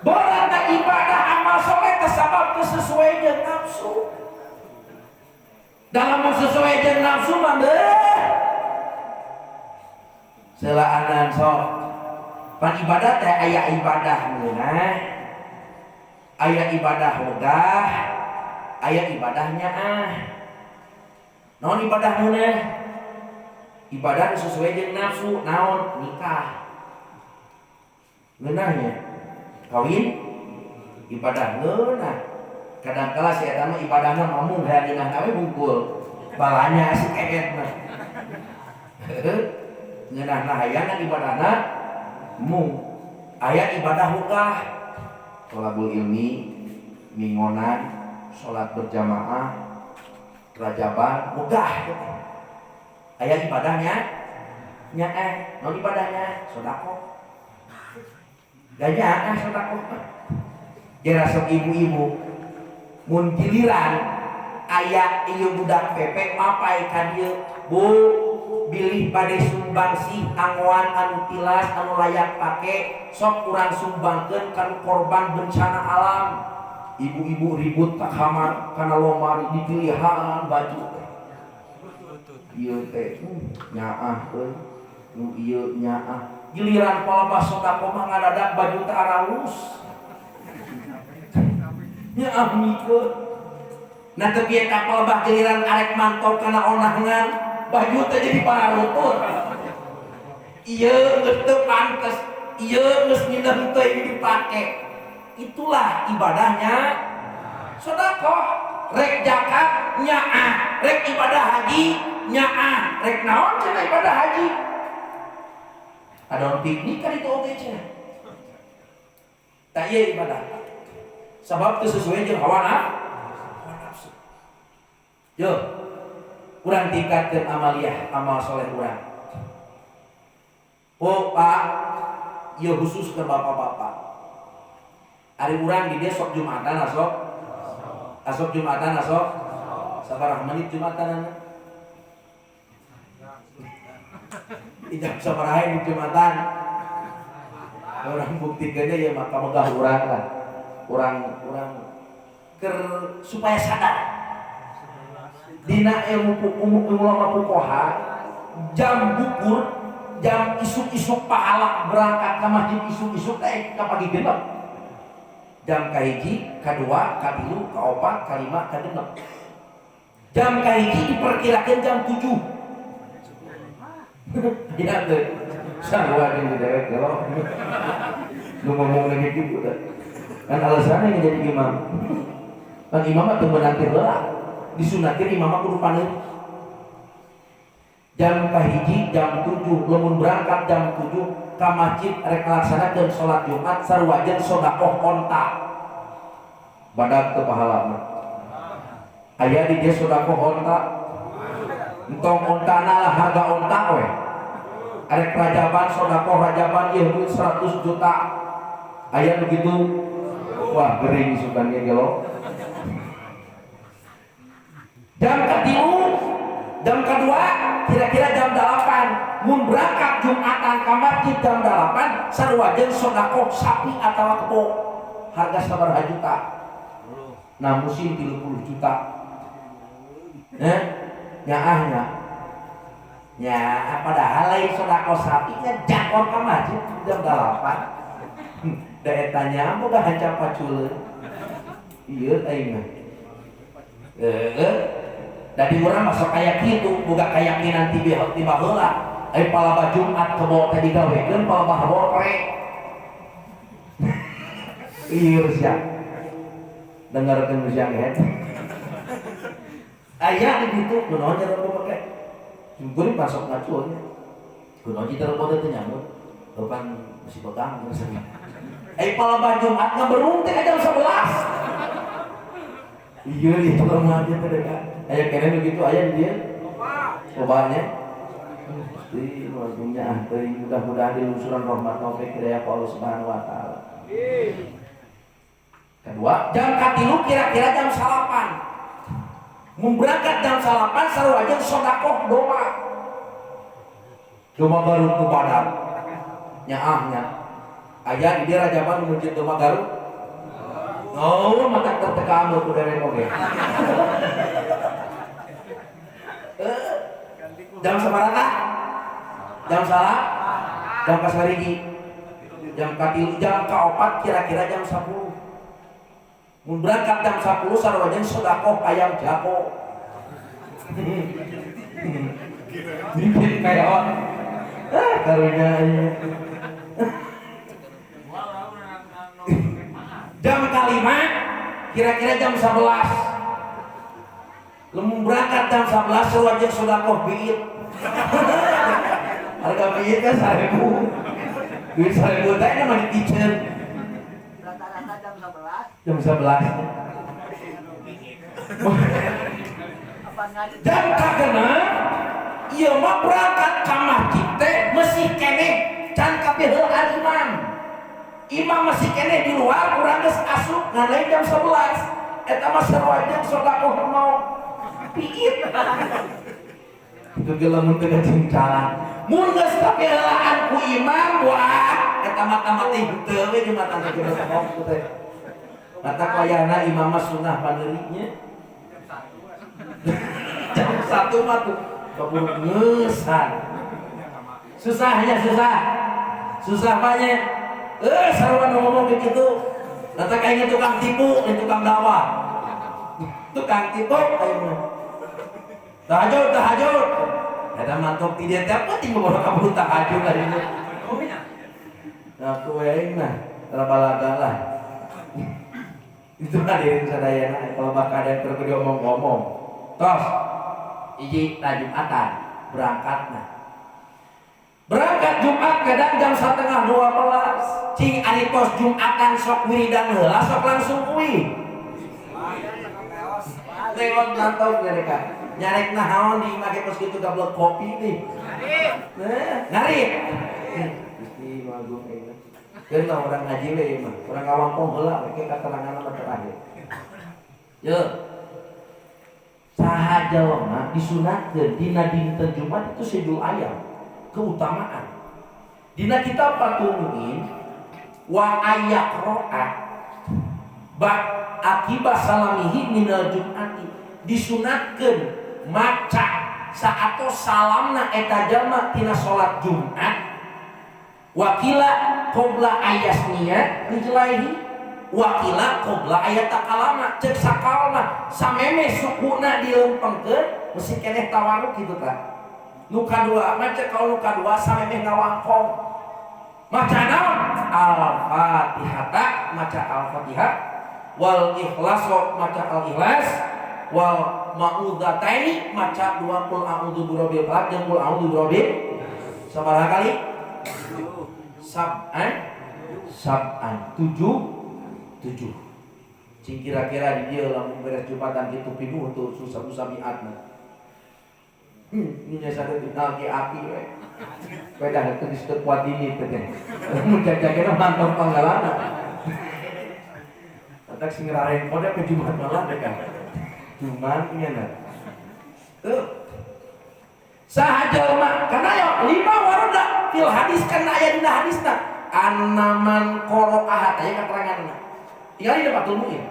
Beratna ibadah amal soleh tersabab sesuai dengan nafsu. Dalam sesuai dengan nafsu mah selaanan sok. Pan ibadah teh aya ibadah meunah. Aya ibadah wegah, aya ibadahnya Naon ibadah meunah? Ibadah sesuai dengan nafsu, naon? Nikah. Ngeunahnya kawin ibadah ngeunah. Kadang-kala si eta mah ibadahna mamung hayang ngeunah kawe bungkul balanya si keet mah. Ngeunahna hayang ibadahna mung. Aya ibadah wegah, thalabul ilmi, mingonan, salat berjamaah, rajaban, wegah. Aya ibadahnya nya naon ibadahnya? Sedekah. Gajah sedekah. Jera sok ibu-ibu mun giliran aya ieu budak pepek mapai ka dieu, Bu, bilih bade sumbangsi angoan anu tilas anu layak pake, sok urang sumbangkeun kanu korban bencana alam. ibu-ibu ribut ke kamar karena lomari dipilihan baju ieu teh nyaah euy nu ieu nyaah giliran palebah sodako mah ngadadak baju teh aralus nyaah mikeun nah teu kieu ka palebah giliran arek mantau kana onahngan baju teh jadi paralutut ieu geus teu pantes ieu geus mineuh teu dipake. Itulah ibadahnya sedekah. Rek zakat nyaah, rek ibadah haji nyaah, rek naon cenah ibadah haji. Ada piknik kan itu oge cenah. Tah ieu ibadah. Sabab teu sesuai jeung hawa nafsu. Yo, urang tingkatkeun amaliyah, amal soleh urang. Oh, Pak, ieu khusus ke bapak-bapak. Ari urang di dia sok Jumatan asok Jumatan asok sabaraha menit Jumatan ijab sabaraha di Jumatan orang buktikeun ya maka megah urang lah urang keur supaya sadar dina ilmu ulama fuqaha jam bukur jam isuk-isuk pahala berangkat ke masjid isuk-isuk teh kapagi genep jam kahiji, kadua, katilu, kaopat, kalima, kagenep. Jam kahiji diperkirakan jam 7. Ya tuh, sarua jeung dewek lo. Lu ngomong lagi gitu kan. Kan alasannya jadi imam. Kan imam mah teu meunang teh heula. Disunakeun imam mah kudu paneut. Jam kahiji, jam 7, lamun berangkat jam 7 ka masjid rek ngalaksanakeun salat Jumat sarua jeung sedekah onta. Badak teu pahala mah. Aya di dieu sedekah onta. Entong ontana lah harga onta we. Arek rajaban sedekah rajaban ieu 100 juta. Aya nu kitu. Wah, gering sugannya ge lo. Jam katilu, jam kedua kira-kira jam 8 mun berangkat Jumatan ka masjid jam 8 sarua jeung sedekah sapi atawa kebo harga sabaraha juta nah musim 30 juta nyaahnya nya padahal lain sedekah sapi nya jakor ka masjid jam 8 da eta nya boga hanca paculeun ieu aing mah dari urang masuk kayak gitu boga keyakinan tiba heula ai palebah Jumat kebo teh digawekeun palebah botre ieu sia dengarkeun sia geus aya di ditu kunaon nya rebo make sungguh masuk ngacul kunaon ci rebo teh nyambut depan masih pegang geus ai palebah Jumat ngaberung teh jam 11 iya itu rumah aja terdekat ayah keren begitu ayah dia lobanya pasti luarnya mudah-mudahan di lungsuran rahmat taufik hidayah Allah Subhanahu wa taala. Kedua jam katilu kira-kira jam 8 mun berangkat jam 8 sarua jeung sedekah domba garut ku badan nyaahnya aya di dia rajaban menuju domba garut. Oh, mata tertekan aku dari oke. Jam sabaraha? Jam salah? Jam kasarigi? Jam katilu, jam kaopat kira-kira jam 10. Mun berangkat jam 10 sarua jeung sedekah ayam jago. Bikin kayak on. Karunya jam kelima kira-kira jam 11 lemu berangkat jam 11 sarua jeung sedekah biit harga biit kan 1000 duit 1000 teh mah dicicen rata-rata jam 11 jam kagena ieu mah berangkat ka masjid teh mesti keneh can kapiheuan imam masih kene di luar urang geus asup ngalain jam 11 eta mah sarua jeung sedekah mau piit itu ge lamun teu cincalan mun geus kapelaan ku imam wah eta mah tamat teh teu we Jumatan teh kata kayana imam sunnah panerinya jam 1 mah tuh keburu ngesan susahnya susah banyak sarua ngomong begitu kata kayaknya tukang tipu tukang dakwah tukang tipu kayaknya tahajud ada mantap tidak tiap penting bawa kabur tahajud lagi aku nah terbalagalah itu hadirin sadayana kalau bakal ada yang terkedi ngomong tos iji Jumatan berangkat Jumat kadang jam 11:30 cing ari tos Jumatan sok wiridan heula sok langsung kuwi lewat nantau mereka nyarek naon di make pos kitu gablok kopi nih ngarit Gusti Magung ini kan orang ngaji we mah orang ngawampong heula we keterangan mah terakhir ye saha jalma disunatkeun dina dinten Jumat itu sedul ayam keutamaan dina kitab Fathul Muin wa ayaqra'a ba akibat salamihi minal Jum'ati disunatkeun maca saatos salamna eta jalma tina salat Jumat wakila qabla ayasniya dijelahi wakila qabla ayatalama cek sakalna sameme sukuna dilempengkeun mesti keneh tawaruk kitu tah nu kadua maca kalau nu kadua sameme ngawangkong maca naon al-fatihah maca al-fatihah wal ikhlas maca al-ikhlas wal ma'udzataini maca 20 a'udzu birabbil falaq jeung qul a'udzu birabbil sabaraha kali sab'an 7 cing kira-kira di dia lamun beres Jumatan kitu pinuh tuh susah-susah miatna nya satu dinalki api we beda teu disebut kuat ini teh mun jaga-jaga mantap panggalana tak sing rareng kode ke Jumat malam deh kan Jumat ngena tuh sahaja mah karena ya 5 warada fil hadis kana aya dina hadisna annaman qara'ah aya keteranganna tinggal di Fathul Muin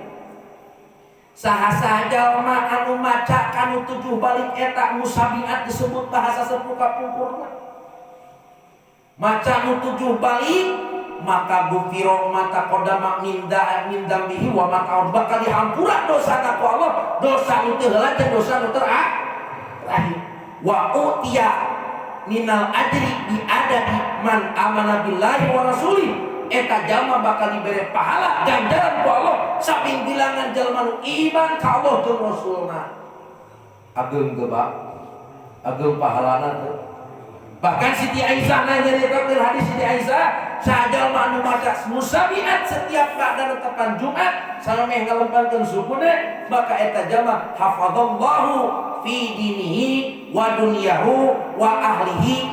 saha jalma anu maca kanu 7 balik eta musabiat disebut bahasa sepuh kapungkurna maca nu 7 balik maka gufiro mata kodama mindam bihi wa maka bakal dihampura dosa ku Allah dosa nu teu heula jeung dosa nu terakhir wa utiya minal ajri bi adadi man amana billahi wa rasulih eta jalma bakal diberi pahala ganjaran ku Allah samping bilangan jalma nu iman ka Allah jeung rasulna ageung teu Pak ageung pahalana teu bahkan Siti Aisyah nyaritakeun hadis Siti Aisyah sajal anu maca musabiat setiap ba'da tepan Jumat samemeh ngalempangkeun sukuna maka eta jalma hafadzallahu fi dinihi wa dunyahu wa ahlihi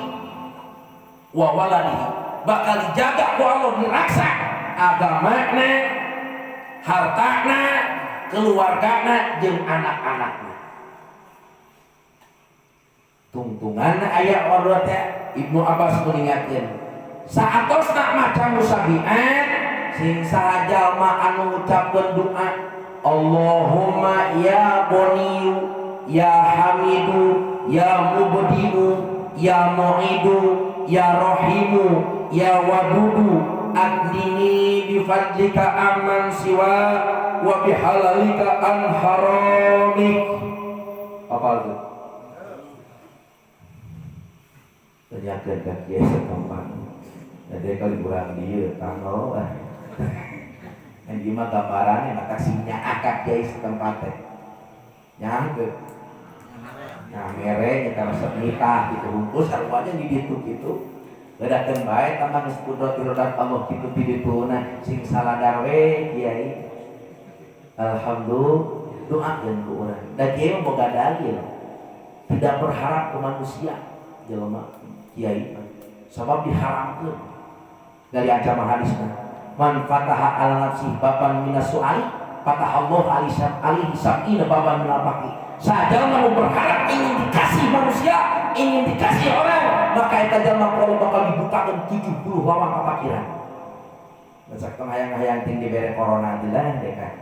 wa waladihi bakal dijaga ku Allah diraksa agamana hartana keluargana jeung anak-anakna tungtungan aya warata Ibnu Abbas mengingatkeun saatos nak maca musabiat sing saha jalma anu ngucapkeun doa Allahumma ya boniyu ya hamidu ya mubdiu ya mu'idu ya rahimu ya wadudu adnini bifadlika amman siwa wa bihalalika an haramik apa itu tanyakeun ka kieu setempat jadi kalau kurang dia tanggal yang gimana gambarannya maka sinya akad kiai setempat teh nyangke mere kita resep nikah gitu bungkus sarwanya di ditu gitu bedakeun bae tambah geus kudrat irodat Allah kitu di ditu nah sing saladar we kiai alhamdulillah doakeun ku urang da kiai mah boga dalil tidak berharap ke manusia jelema kiai sebab diharamkeun dari ancaman hadisna man fataha ala nafsi baban minas su'ali fataha Allah alaihi sab'ina baban minal faqi saja mau berharap ingin dikasih manusia ingin dikasih orang maka eta jalma Allah bakal dibukakeun 70 lawang kefakiran Masak tong hayang-hayang ting dibere corona teh lah deh kan.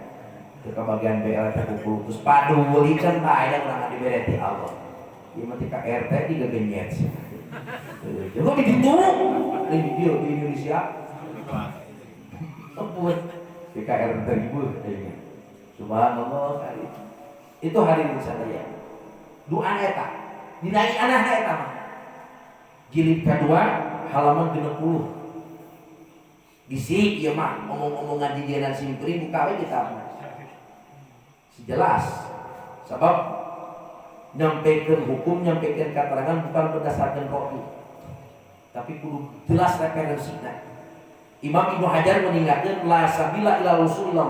Ke bagian BL teh kumpul terus padu weulican tah aya urang dibere ti Allah. Ieu mah ti RT digegenyet. Jadi ditu di video di Indonesia. Tempur di KRT ibu kayaknya. Subhanallah kali. Itu hari Indonesia ya. Doa eta. Dinai anakna eta mah. Jilid kedua halaman 60. Gisi ieu mah omong-omongan di dieunan simpri buka we kitab. Jelas. Sebab nyampaikan hukum, nyampaikan keterangan bukan berdasarkan rohi, tapi kudu jelas referensinya. Imam Ibnu Hajar meninggalkan la sabila ila Rasulillah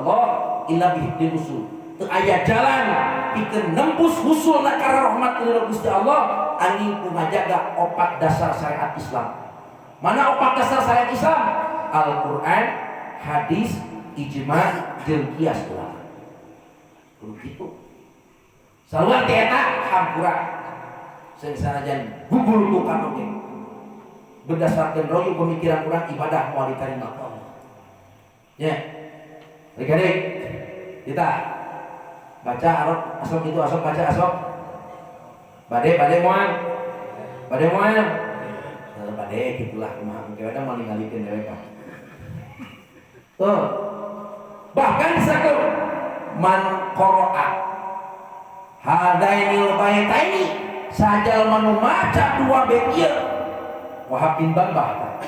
illa bihdi usul. Teu aya jalan pikeun nembus husulna ka rahmat Gusti Allah angin ku ngajaga opat dasar syariat Islam. Mana opat dasar syariat Islam? Al-Qur'an, hadis, ijma, jeung qiyas ulama. Kudu kitu. Saluar ti eta hampura. Sing sanajan gugul ku kanu ge. Berdasarkan royu pemikiran urang ibadah moal ditarima ku Allah. Ya. Adik-adik, kita baca asok itu asok baca asok. Bade moal. Bade gitulah kumaha engke ada mah ningalikeun dewe ka. Tuh. Bahkan sakur man qara'a hadainil baitaini sajal manu maca dua bait ieu Wahab bin Bambah.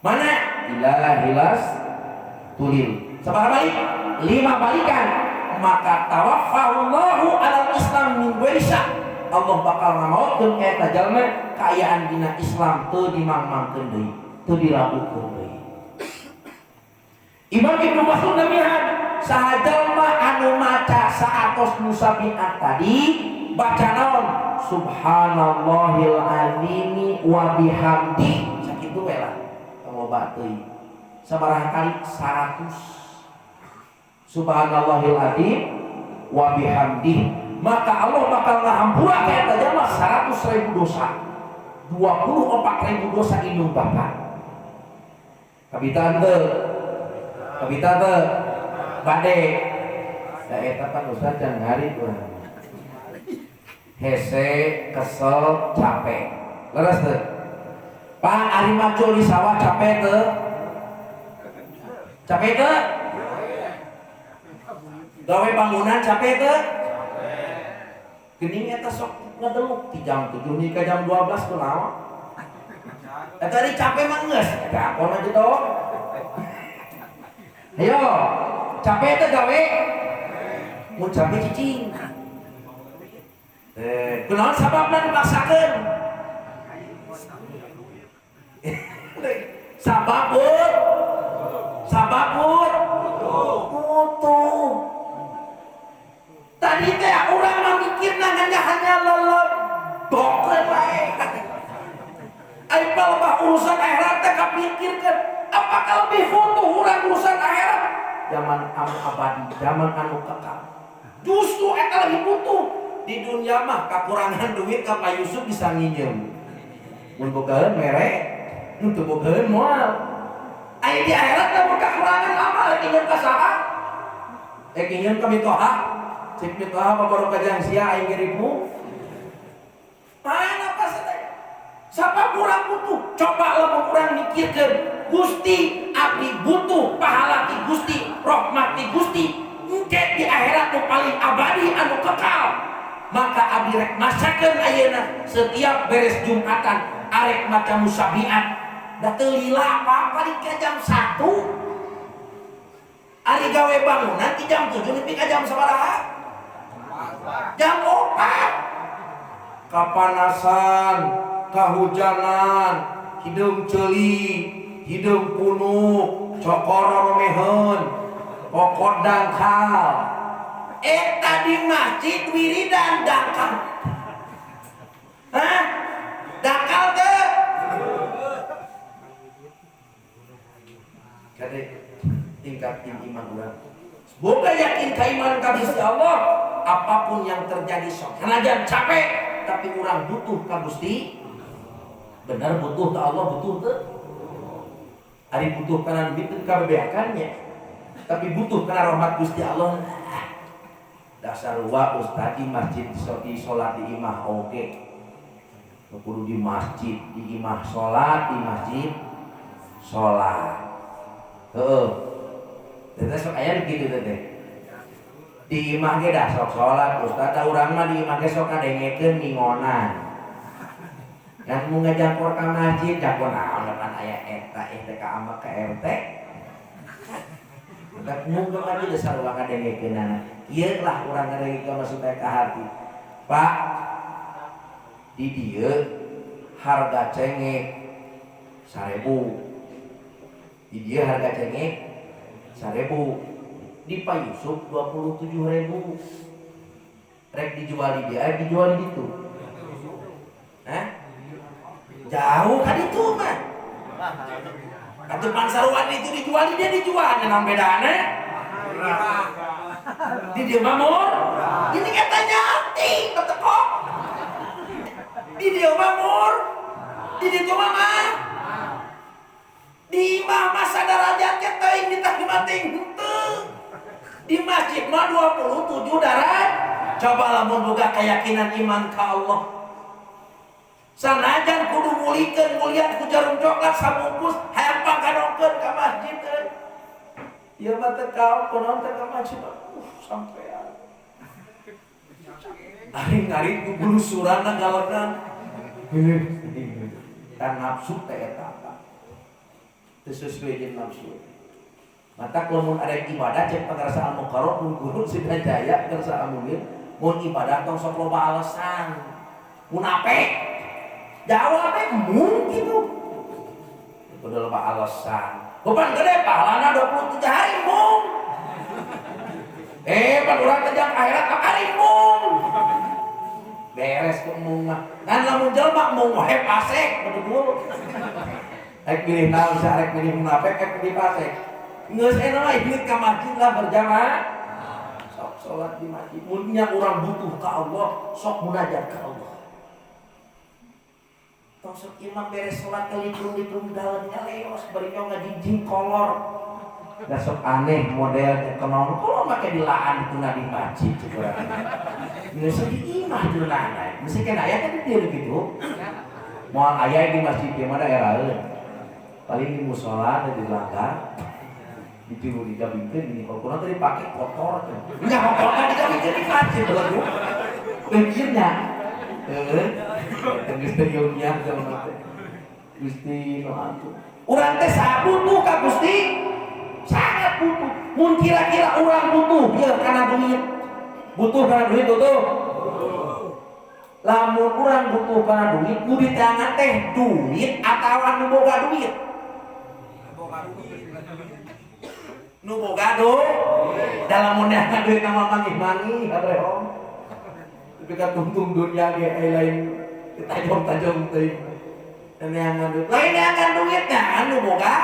Mana ilahilas tulil. Sabaraha balik? 5 balikan. Maka tawaffahullahu alal Islam min waisa. Allah bakal ngamautkeun eta jalma kaayaan dina Islam teu dimangmangkeun deui, teu diragukeun deui. Imam Ibnu Mas'ud namihan saha jalma anu maca saatos musabihat tadi baca naon subhanallahil azimi wa bihamdi sakitu we lah loba teuing sabaraha kali 100 subhanallahil azim wa bihamdi maka Allah bakal ngahampura ka eta jalma 100.000 dosa 24.000 dosa indung Bapak kabitan teu bade da eta kan Ustaz can ngari tuh hese kesel capek leres teu Pak ari macul di sawah capek teu gawe bangunan capek teu geuning eta sok ngadeluk ti jam 7 nih ka jam 12 kunaon eta ari capek mah geus eta akon aja toh ayo capek teu gawe mun capek cicing kunaon sababna dipaksakeun sababut mutu tadi teh urang mah mikirna hanya lelebok wae ai palebah urusan akhirat teh kapikirkeun apakah lebih butuh urang urusan akhirat zaman anu abadi zaman anu kekal justru eta lebih butuh di dunia mah kakurangan duit ka Pak Yusuf bisa nginjem mun bogaeun mere untuk bogaeun moal aya di akhirat lamun kakurangan amal nginjem ka saha nginjem ka mitoha cek mitoha babaru kajang sia aing ngiripmu mana pas teh sapa kurang butuh coba lamun urang mikirkeun Gusti abdi butuh pahala ti Gusti rahmat ti Gusti engke di akhirat nu paling abadi anu kekal maka abdi rek masakeun ayeuna setiap beres Jumatan arek maca musabihat da teu lila apa-apa di jam 1 ari gawe bangunan di jam 7 nepi ka jam sabaraha jam 4 kapanasan kahujanan hidung ceuli hidung punuk cokor romeheun pokok dangkal di masjid wiridan dangkal dangkal teh kade tingkat iman urang boga yakin ka iman ka Gusti Allah apapun yang terjadi sok sanajan capek tapi urang butuh ka Gusti bener butuh ka Allah butuh teu Ari butuh kana duit teu kabebeakannya, tapi butuh kana rahmat Gusti Allah. Dasar wa ustaz di masjid di salat di imah oke. Kudu di masjid di imah salat di masjid salat. Heeh. Teh sok aya kitu teh. Di imah ge dah sok salat ustaz, da urang mah di imah ge sok ngadengekeun ningonan. Yang mau ngajakor ke masjid, jakor naon depan aya eta teh ka ama ka RT. Udah ngundang aja dasar uang ngadengekeun anak. Ieu lah urang ngadengekeun masuk ka hati. Pak, di dieu harga cengek 1.000. Di dieu harga cengek 1.000. Di Pak Yusuf 27.000. Rek dijual di dia, dijual di ditu. Hah? Jauh kan itu mah. Atuh pansaruan itu dijual dia dijual, naon bedana? Di dieu mah mur. Ini katanya anting beteko. Di dieu mah mur. Di ditu mah di imah mah sadarajat ke teuing ditahimah ting henteu. Di masjid mah 27 darajat. Coba lamun boga keyakinan iman ka Allah. Sanajan kudu ngulikeun kuliah ku jarum coklat sabungkus hayang panggadongkeun ka masjid euy. Ieu mah teh kaon konon teh ka masjid sampean. Ari ngari ku bulusuranna galekan. Kan nafsu teh eta. Teu sesuai jeung nafsu. Mata lamun ada ibadah cek pangrasaan mukarrab mun guru Sina Jaya ngarasa amunin mun ibadah tong sok loba alasan. Munafik jawabnya mungkin gitu. Itu udah lupa alasan. Beban gede pahalana 27 hari mung. Pan urang kejang akhirat hari mung. Beres kok mung mah. Kan lamun jelema mung wae pasek betul. Rek pilih naon sarek pilih munafik pilih pasek. Geus ena mah ikut ka masjid lah berjamaah. Sok salat di masjid. Mun nya urang butuh ka Allah, sok munajat ka Allah. Tosok imam beres sholat kelipung-lipung dalamnya leos berinya ngajijing kolor. Dah sok aneh modelnya kenon kalau make dilaan itu di masjid juga. Nggak di imah dulu nana. Mesti kan ayah kan dia gitu. Mau ayah di masjid di mana era paling di musola ada di langgar. Ditiru digabingkeun ini kalau kurang tadi pakai kotor. Enggak kotor kan digabingkeun di masjid begitu. Pikirnya. Gusti Yonya sama Gusti Noantu. Urang teh sabutuh ka Gusti. Sangat butuh. Mun kira-kira urang butuh ya kana duit. Butuh kana duit tuh. Lamun urang butuh kana duit, nu ditangan teh duit atawa nu boga duit. Nu boga duit. Dalam mun diangan duit nama mangi-mangi hareuh. Tapi katung dunia ge lain tajam-tajam teuing. Neangan duit. Lain neangan duitnya anu boga.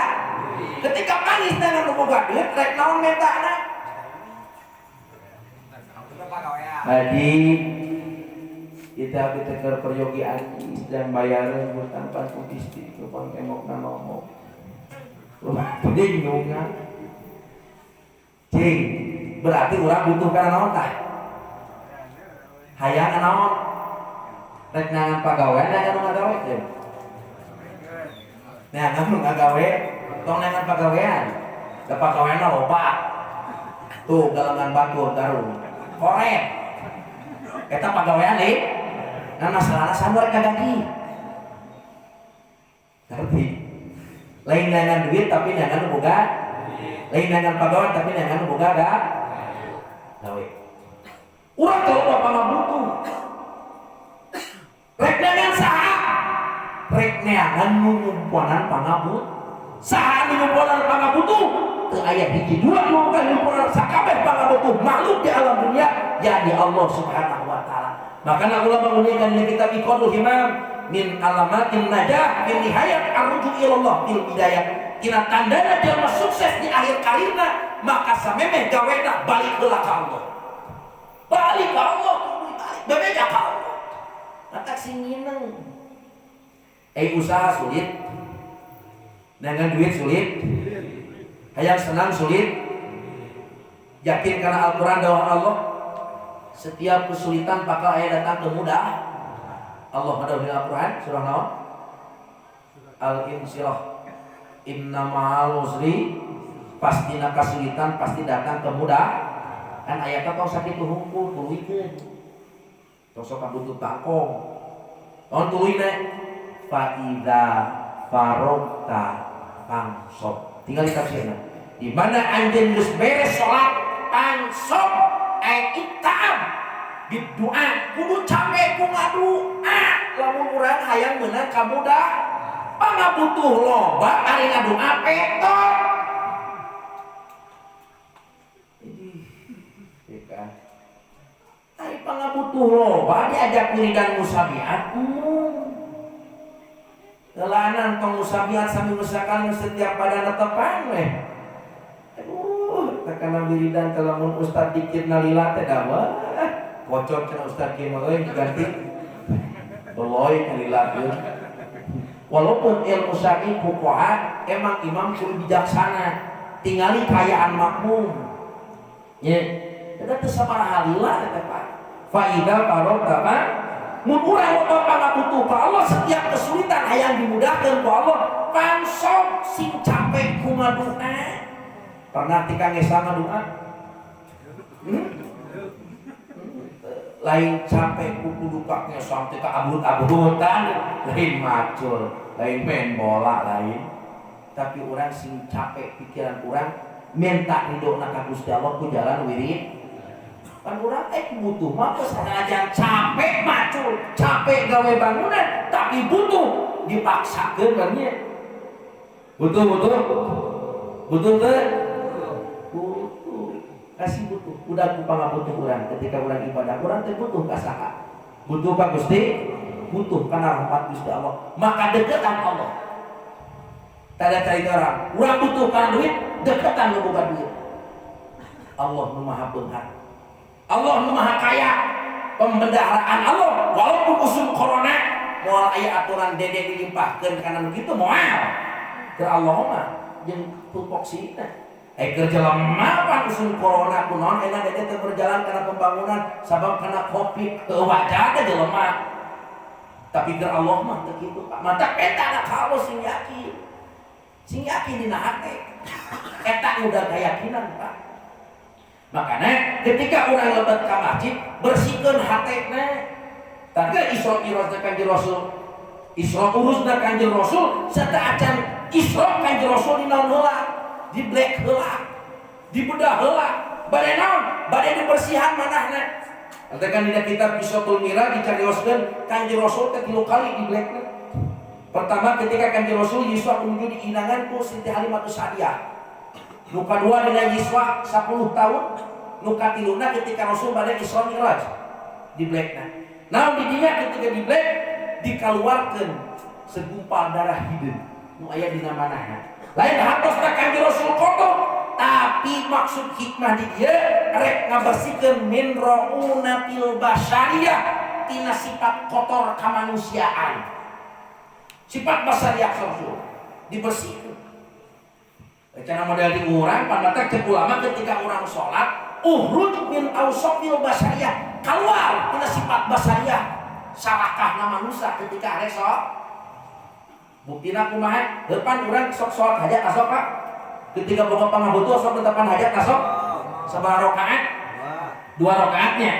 Ketika manis dengan anu boga duit rek naon metana. Haji kita keur peryogi anjis dan bayaran tanpa pudisti ku pangkemokna ngomong. Bingungan. Cing, berarti urang butuh kana naon tah? Hayang naon? Rek nangan pagawean nangan nu ngagawe teh. Nangan nu ngagawe, tong nangan pagawean. Da pagaweanna loba. Tuh galengan batur garung. Korek. Eta pagawean deui. Nah masalahna sambar ka gaji. Ngerti? Lain nangan duit tapi nangan nu boga. Lain nangan pagawean tapi nangan nu boga gawe. Urang teh loba pangabutuh. Rek neangan saha? Rek neangan nyumponan pangabut. Saha anu nyumponan pangabutuh? Teu aya hiji dua nu bukan nyumponan sakabeh pangabutuh makhluk di alam dunia ya di Allah Subhanahu wa taala. Makanya ulama menunjukkan di kitab Iqadul Himam min alamatin najah min nihayat arruju ilallah bil bidayah. Kina tandana jelema sukses di akhir karirna maka samemeh gawena balik heula ka Allah. Balik ka Allah, bebeja ka Allah. Matak sing ngineng. Usaha sulit. Dengan duit sulit, hayang senang sulit. Yakin karena Al-Quran dawuh Allah, setiap kesulitan bakal aya datang kemudah. Allah dawuh di Al-Quran surah naon? Al-Insyirah. Inna ma'al usri, pastina kesulitan pasti datang kemudah. Kan ayatnya kau sakit hungkul tuluikeun. Tosok kabutuh tangkong. Tahun tuluine fa idza farogta pangsop. Tinggal ditafsirna. Di mana anjeun geus beres salat pangsop itam di doa kudu capek ku ngadoa lamun urang hayang meunang kamudah pangabutuh loba ari ngadoa petot. Ari pangabutuh loba diajak wiridan musabiat Kelanan tong musabiat sambil misalkan setiap pada netepan weh. Takana wiridan kalamun ustad dikir nalila teh dawa. Bocor cenah ustad kieu mah euy diganti. Beloy nalila teh. Walaupun ilmu syar'i fuqaha emang imam kudu bijaksana, tingali kayaan makmum. Ye, eta teh sabaraha halila teh Pak. Fa idza faragta mun urang loba pangabutuh ka Allah, setiap kesulitan hayang dimudahkeun ku Allah, pansok sing capek ku ngadoa. Pernah ti Kang Esa ngadoa? Lain capek ku kudu ka Esa teh ka abut-abutan, lain macul, lain main bola lain. Tapi urang sing capek pikiran urang minta ridona ka Gusti Allah ku jalan wirid. Kan urang teh butuh mah sanajan capek macul, capek gawe bangunan, tapi butuh dipaksakeun kan nya. Butuh teh? Butuh. Kasih butuh. Udah ku pangabutuh urang ketika urang ibadah, urang teh butuh ka saha? Butuh ka Gusti, butuh kana rahmat Gusti Allah. Maka deketan Allah. Tada cari orang, urang butuh kana duit, deketan nu boga duit. Allah nu Maha Beunghar. Allah nu Maha Kaya, pembendaharaan Allah. Walaupun musim corona moal aya aturan dede dilimpahkeun kana nu kitu moal keur Allah mah jeung tupoksina keur jelema pan musim corona kunaon enak dede teu berjalan karena pembangunan sabab karena Covid teu wajah teh jelema, tapi keur Allah mah teu kitu Pak. Mata eta na kalau sing yakin dina hate eta udah keyakinan Pak. Makanya ketika orang lebat ke masjid bersihkan hatena. Tadi Isra Mi'raj Kanjeng Rasul, Isra urusna Kanjeng Rasul, serta acan Isra Kanjeng Rasul dinaon heula, di black heula, dibedah heula, bade naon? Bade dibersihan manahna. Katakan dina kitab Isratul Mi'raj dicarioskeun Kanjeng Rasul teh 3 kali di blackna. Pertama ketika Kanjeng Rasul Isra menuju di inangan ku Siti Halimatus Sa'diyah. Nu kadua dina Isra 10 tahun, nu katiluna ketika Rasul bade Isra Mi'raj di blackna. Nah di dinya ketika di black dikaluarkeun segumpal darah hideung nu aya dina manahna. Lain hartosna Kanjeng Rasul kotor, tapi maksud hikmah di dieu rek ngabersihkeun min raunatil basyariyah tina sifat kotor kamanusiaan. Sifat basariyah Rasul dibersihkeun. Cara model di urang panata cek ulama ketika orang sholat uhruj min awsafil basariyah, keluar tina sifat basariyah salahkahna manusia ketika arek sholat. Buktina kumaha depan urang sok sholat hajat asok Pak, ketika boga pangabutuh sok tetepan hajat asok sabaraha rakaat? 2 rakaatnya.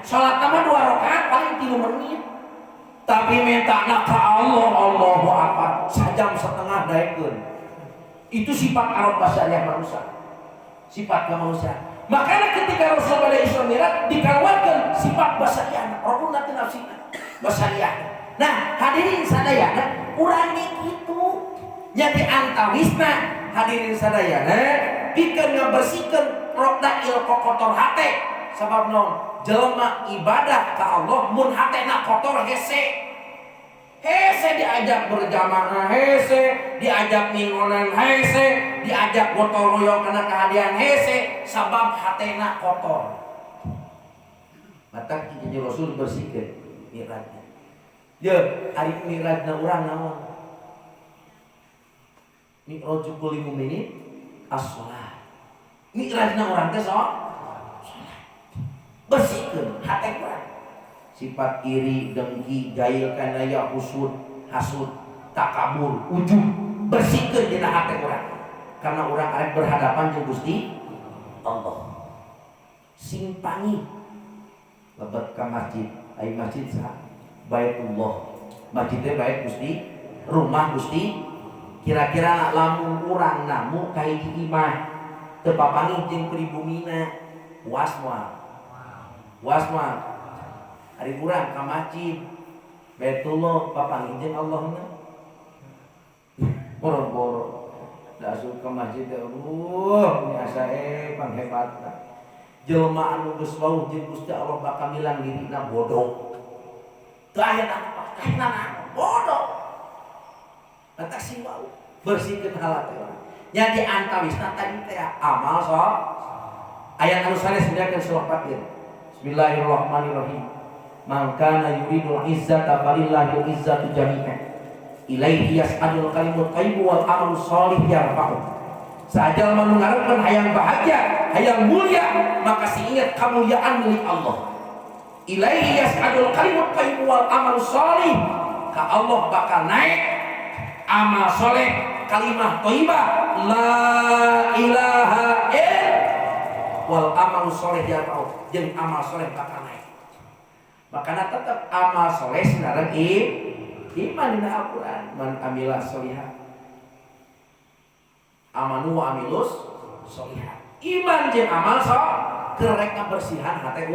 Sholat nama 2 rakaat paling 3 menit, tapi minta ka Allah, Allahu Akbar sajam setengah daekeun. Itu sifat alam basariyah manusia, sifat kemanusiaan. Makanya ketika Rasul pada Isra Mi'raj dikeluarkan sifat basariyah, Rabbuna nafsina basariyah. Nah hadirin sadayana urang kitu jadi antawisna hadirin sadayana pikeun ngabersihkeun rokna il kotor hate. Sabab naon? Jelema ibadah ka Allah mun hatena kotor hese diajak berjamaah hese, diajak ningonan hese, diajak gotong royong kana kahadian hese, sabab hatena kotor. Mata Kanjeng Rasul bersihkeun Mi'rajna. Ye, ari Mi'rajna urang naon? Mi'raju kulli mu'minin as-shalah. Mi'rajna orang teh salat. Bersihkeun hate urang. Sifat iri, dengki, jail kana ya husud, hasud, takabur, ujub bersihkeun dina hate urang. Karena urang arek berhadapan jeung Gusti Allah. Sing pangi lebet ka masjid, ai masjid sah Baitullah. Masjid teh bait Gusti, rumah Gusti. Kira-kira lamun urang namu ka hiji imah teu papanggih jeung pribumina, puas moal. Puas moal. Ari urang ka masjid Baitullah papanggih jeung Allahna. Boro-boro da asup ka masjid teh biasa panghebatna. Jelema anu geus wauh jeung Gusti Allah bakal milang dirina bodoh. Teu aya na bodoh. Eta sing wauh bersihkeun halate urang. Nya di antawisna tadi teh amal sok ayat anu sanes diakeun surah Fatir. Bismillahirrahmanirrahim. Man kana yuridul izzata falillahil izzatu jami'an. Ilaihi yas'adul kalimut thayyib wal amalu shalih yarfa'u. Sajal mengarepkeun hayang bahagia, hayang mulia, maka ingat kemuliaan milik Allah. Ilaihi yas'adul kalimut thayyib wal amalu shalih. Ka Allah bakal naik amal soleh, kalimah thayyibah, la ilaha illallah wal amalu shalih yarfa'u. Jeung amal soleh bakal naik. Makanya tetap amal soleh sinaran iman dina Al-Quran. Man amila sholihat amanu wa amilus sholihat. Iman jeung amal kerek ngabersihan hate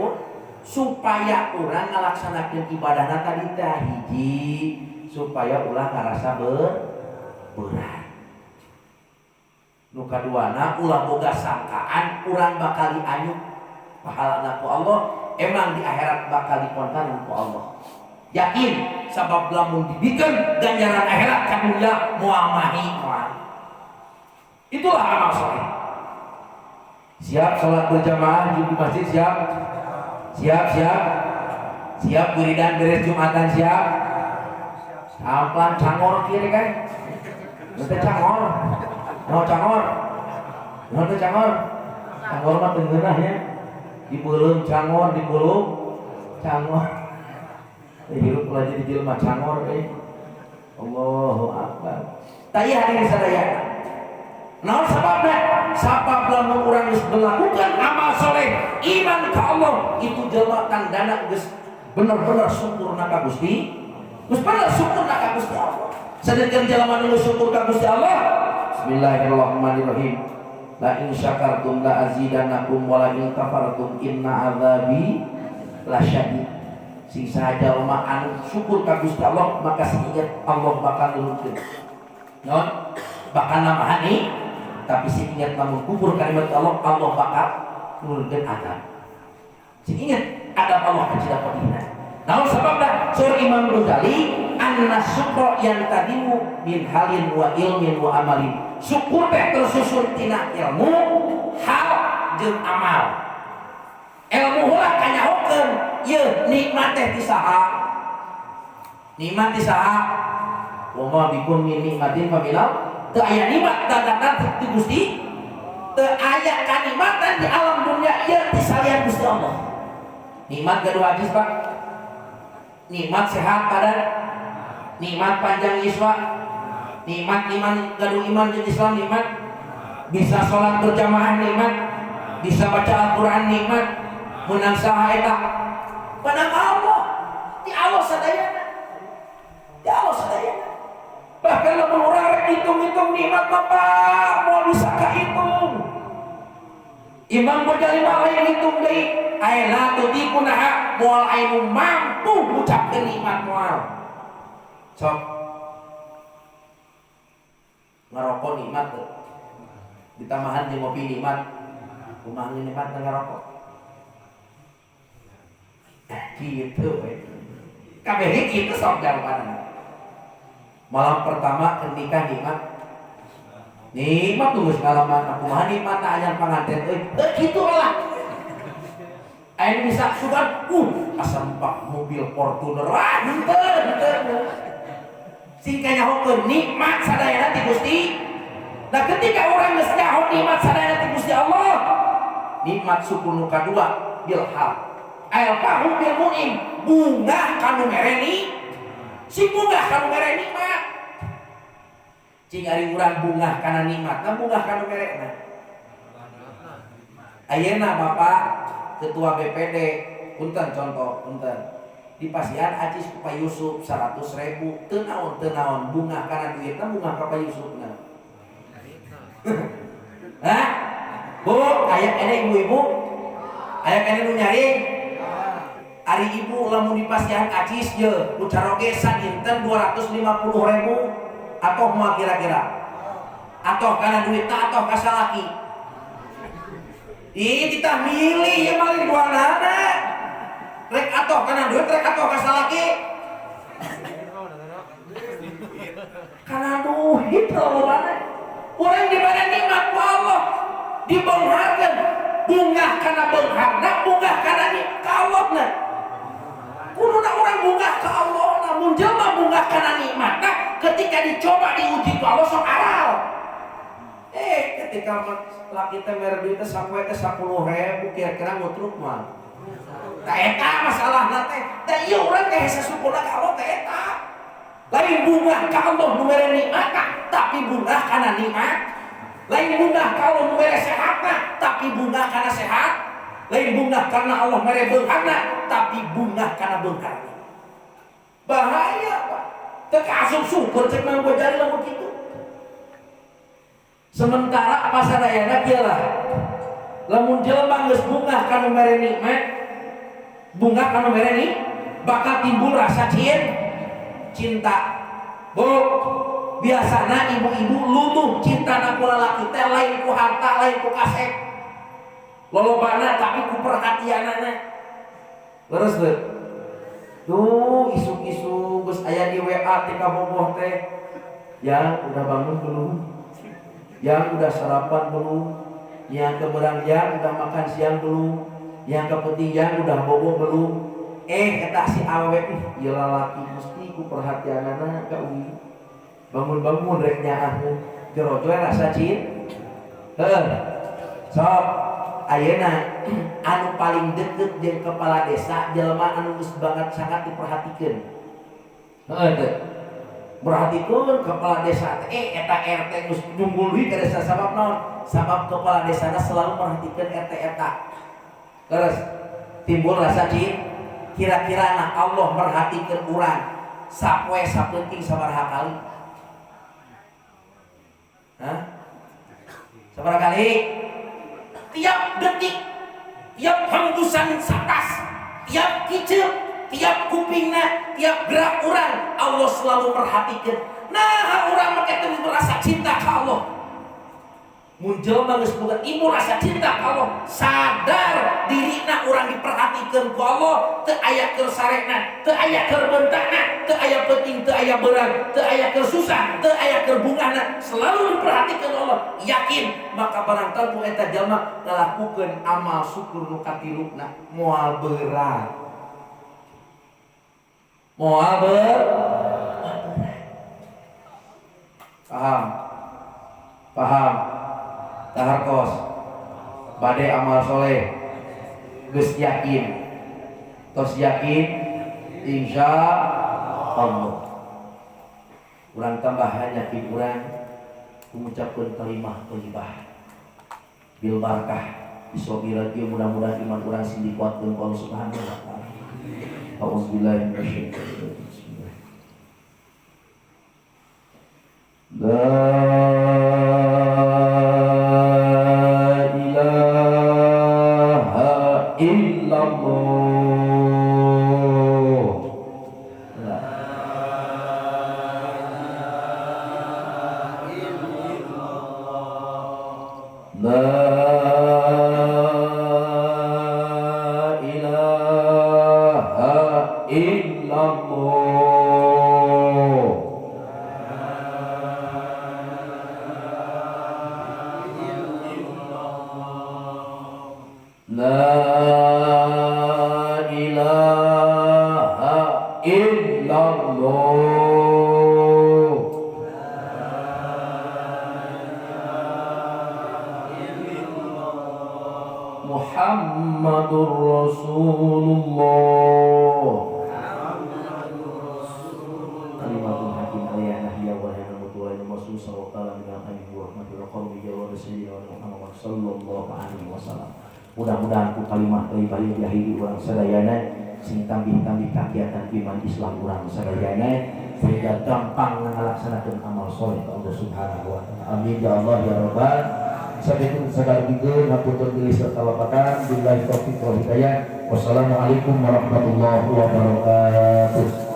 supaya urang ngalaksanakeun ibadahna tadi teh hiji supaya ulah ngarasa berat. Nu kaduana ulah boga sangkaan urang bakal dianyuk pahalana ku Allah, emang di akhirat bakal dikontan ku Allah. Yakin sabab lamun dibikeun ganjaran akhirat ka dunya moal mahi moal. Itulah amal saleh. Siap salat berjamaah di masjid, siap. Siap wiridan beres Jumatan, siap. Amplan cangor kiri kan. Teu cangor. No cangor. No teu cangor. Cangor mah teu ngeunah nya. Dibeuleum cangor, dibeuleum cangor. Hirup pula jadi jelema cangor Allahu Akbar. Taya hadirin sadaya. Naon sababna? Sabab lamun urang geus melakukan amal soleh, iman ka Allah, itu jelema tandana geus bener-bener syukurna ka Gusti. Geus bener syukurna ka Gusti Allah. Sadeukkeun jelema nu syukur ka Gusti Allah, bismillahirrahmanirrahim. La in syakartum la azidannakum wa la in kafartum inna azabi lasyadid. Sing saja umat anu syukur ka Gusti Allah maka ingat Allah bakal nurunkeun. Non bakal namahani tapi sing ingat lamun kufur kalimat Allah, Allah bakal nurunkeun azab. Sing ingat adab Allah kecil pedihna. Naon sababna? Sur Imam Ghazali anna syukra yantadimu min halin wa ilmin wa amalin. Syukur teh tersusun tina ilmu, hal jeung amal. Ilmu heula kanyahokeun ieu nikmat teh ti saha? Nikmat ti saha? Wa ma bikum min nikmatin fa minal. Teu aya nikmat datang ti Gusti. Teu aya kanikmatan di alam dunia ieu ti salian Gusti Allah. Nikmat gadua hadis Pak. Nikmat sehat badan. Nikmat panjang yuswa. Nikmat iman gadua iman jeung Islam nikmat. Bisa salat berjamaah nikmat. Bisa baca Al-Qur'an nikmat. Menang saha eta? Menang Allah. Di Allah sadayana. Di Allah sadayana. Bahkan lamun urang rek hitung-hitung nikmat Bapak mau bisa kahitung. Imam Ghazali mah aya hitung deui. Aya la tudikunaha moal anu mampu ngucapkeun nikmat moal. Sok. Ngarokok nikmat teu. Ditambahan jeung ngopi nikmat. Kumaha nikmat ngarokok? Gitu kabeh kitu sok jawabanna. Malam pertama ketika nikmat tuh geus ngalaman kumaha nikmatna anyar panganten kitu lah. Aya bisa sugan asam pak mobil Fortuner henteu. Sing kanyahokeun nikmat sadayana ti Gusti ketika orang geus nyaho nikmat sadaya ti Gusti Allah, nikmat syukur nu kadua bilhal alqahu bil munim, bunga kanu mereni si bunga kanu mere nikmat. Cing ari urang bunga kana nikmat, nah bunga kanu merena. Ayeuna Bapak Ketua BPD, punten contoh, punten di Pasian acis ku Pak Yusuf 100.000, teu naon bunga kana duitna bunga ka Pak Yusufna. Hah? Bu, aya kene ibu-ibu? Aya kene nu nyaring? Ari ibu lamun di Pasian acis ye, nu carogesan dinten 250.000 atoh moal kira-kira? Atoh kana duitna atoh ka salaki? Ih, kita milih ya maling duanana. Rek atoh kana duit, rek atoh ka salaki? Kana duit lolobana. Urang diberi nikmat ku Allah, dibeungharkeun bunga kana beungharna, bunga kana ka Allahna. Kuduna urang bunga ka Allah, namun jelema bunga kana nikmatna ketika dicoba diuji ku Allah sok aral. Ketika laki teh mere duit teh sampai teh 10.000 kira-kira ngutruk mah. Tah eta masalahna teh. Da ieu urang teh hese syukurna ka Allah teh eta. Lain bunga ka Allah nu mere nikmat, tapi bunga kana nikmat. Lain bunga ka Allah nu mere sehatna, tapi bunga kana sehat. Lain bunga karena Allah mere beungharna, tapi bunga kana beungharna. Bahaya, Pak. Teu kaasup syukur cek mah bojari lamun kitu. Sementara pasadayana kieu lah. Lamun jelema geus bunga kanu mere nikmat, bunga kanu mere ni bakal timbul rasa cinta. Bu, biasana ibu-ibu luluh cintana ku lalaki teh lain ku harta, lain ku kasep. Lolobana tapi ku perhatianana. Leres teu? Tuh isu-isu geus aya di WA ti kabogoh teh. Yang udah bangun belum? Yang udah sarapan belum? Yang keberang yang udah makan siang belum? Yang kepenting yang udah bobo belum? Eta si awewe ieu lalaki mesti ku perhatianana ka uwi. Bangun-bangun rek nyaahkeun jero-jero rasa cinta. Sok ayeuna anu paling deket jeung kepala desa jelema anu geus banget sangat diperhatikeun. Heuh teh. Perhatikeun kepala desa teh eta RT geus nyunggul ka desa sabab naon? Sabab kepala desana selalu perhatikeun RT eta. Terus timbul rasa cinta. Kira-kira nah Allah merhatikan urang sapoe sapenting sabaraha kali? Hah? Sabaraha kali? Tiap detik, tiap hembusan satas, tiap kiceu, tiap kupingna, tiap gerak urang Allah selalu merhatikan. Nah, urang make terus merasa cinta ka Allah. Mun jelema geus boga ibu rasa cinta ka Allah, sadar dirina urang diperhatikeun ku Allah, teu aya keur sarekna, teu aya keur bentakna, teu aya penting, teu aya beurang, teu aya keur susah, teu aya keur bungahna, selalu diperhatikeun Allah. Yakin maka barang tentu eta jelema ngalakukeun amal syukur nu katiluna moal beurang. Moal beurang. Paham? Taharkos bade amal soleh geus yakin tos yakin insya Allah urang tambahan yakin urang mengucapkan kalimah thayyibah bil barakah bisobira ieu mudah-mudahan iman urang sing dikuatkeun ku Allah Subhanahu wa taala. Auzubillahi minasyaitonir rajim. Muhammadur Rasulullah. Kalimatul hakim aliyah ya wa ya mutuwa ya masul sallallahu alaihi wa rahmatullahi wa barakatuh Muhammad sallallahu alaihi wasallam. Mudah-mudahan ku kalimat thayyibah diakhiri urang sadayana sing tambih-tambih kagiatan iman Islam urang sadayana sehingga gampang ngalaksanakeun amal soleh ka Allah Subhanahu wa taala. Amin ya Allah ya rabbal. Sabiqun sagala bigeun hapunten geus kalapatan billahi taufiq wal hidayah. Wassalamualaikum warahmatullahi wabarakatuh.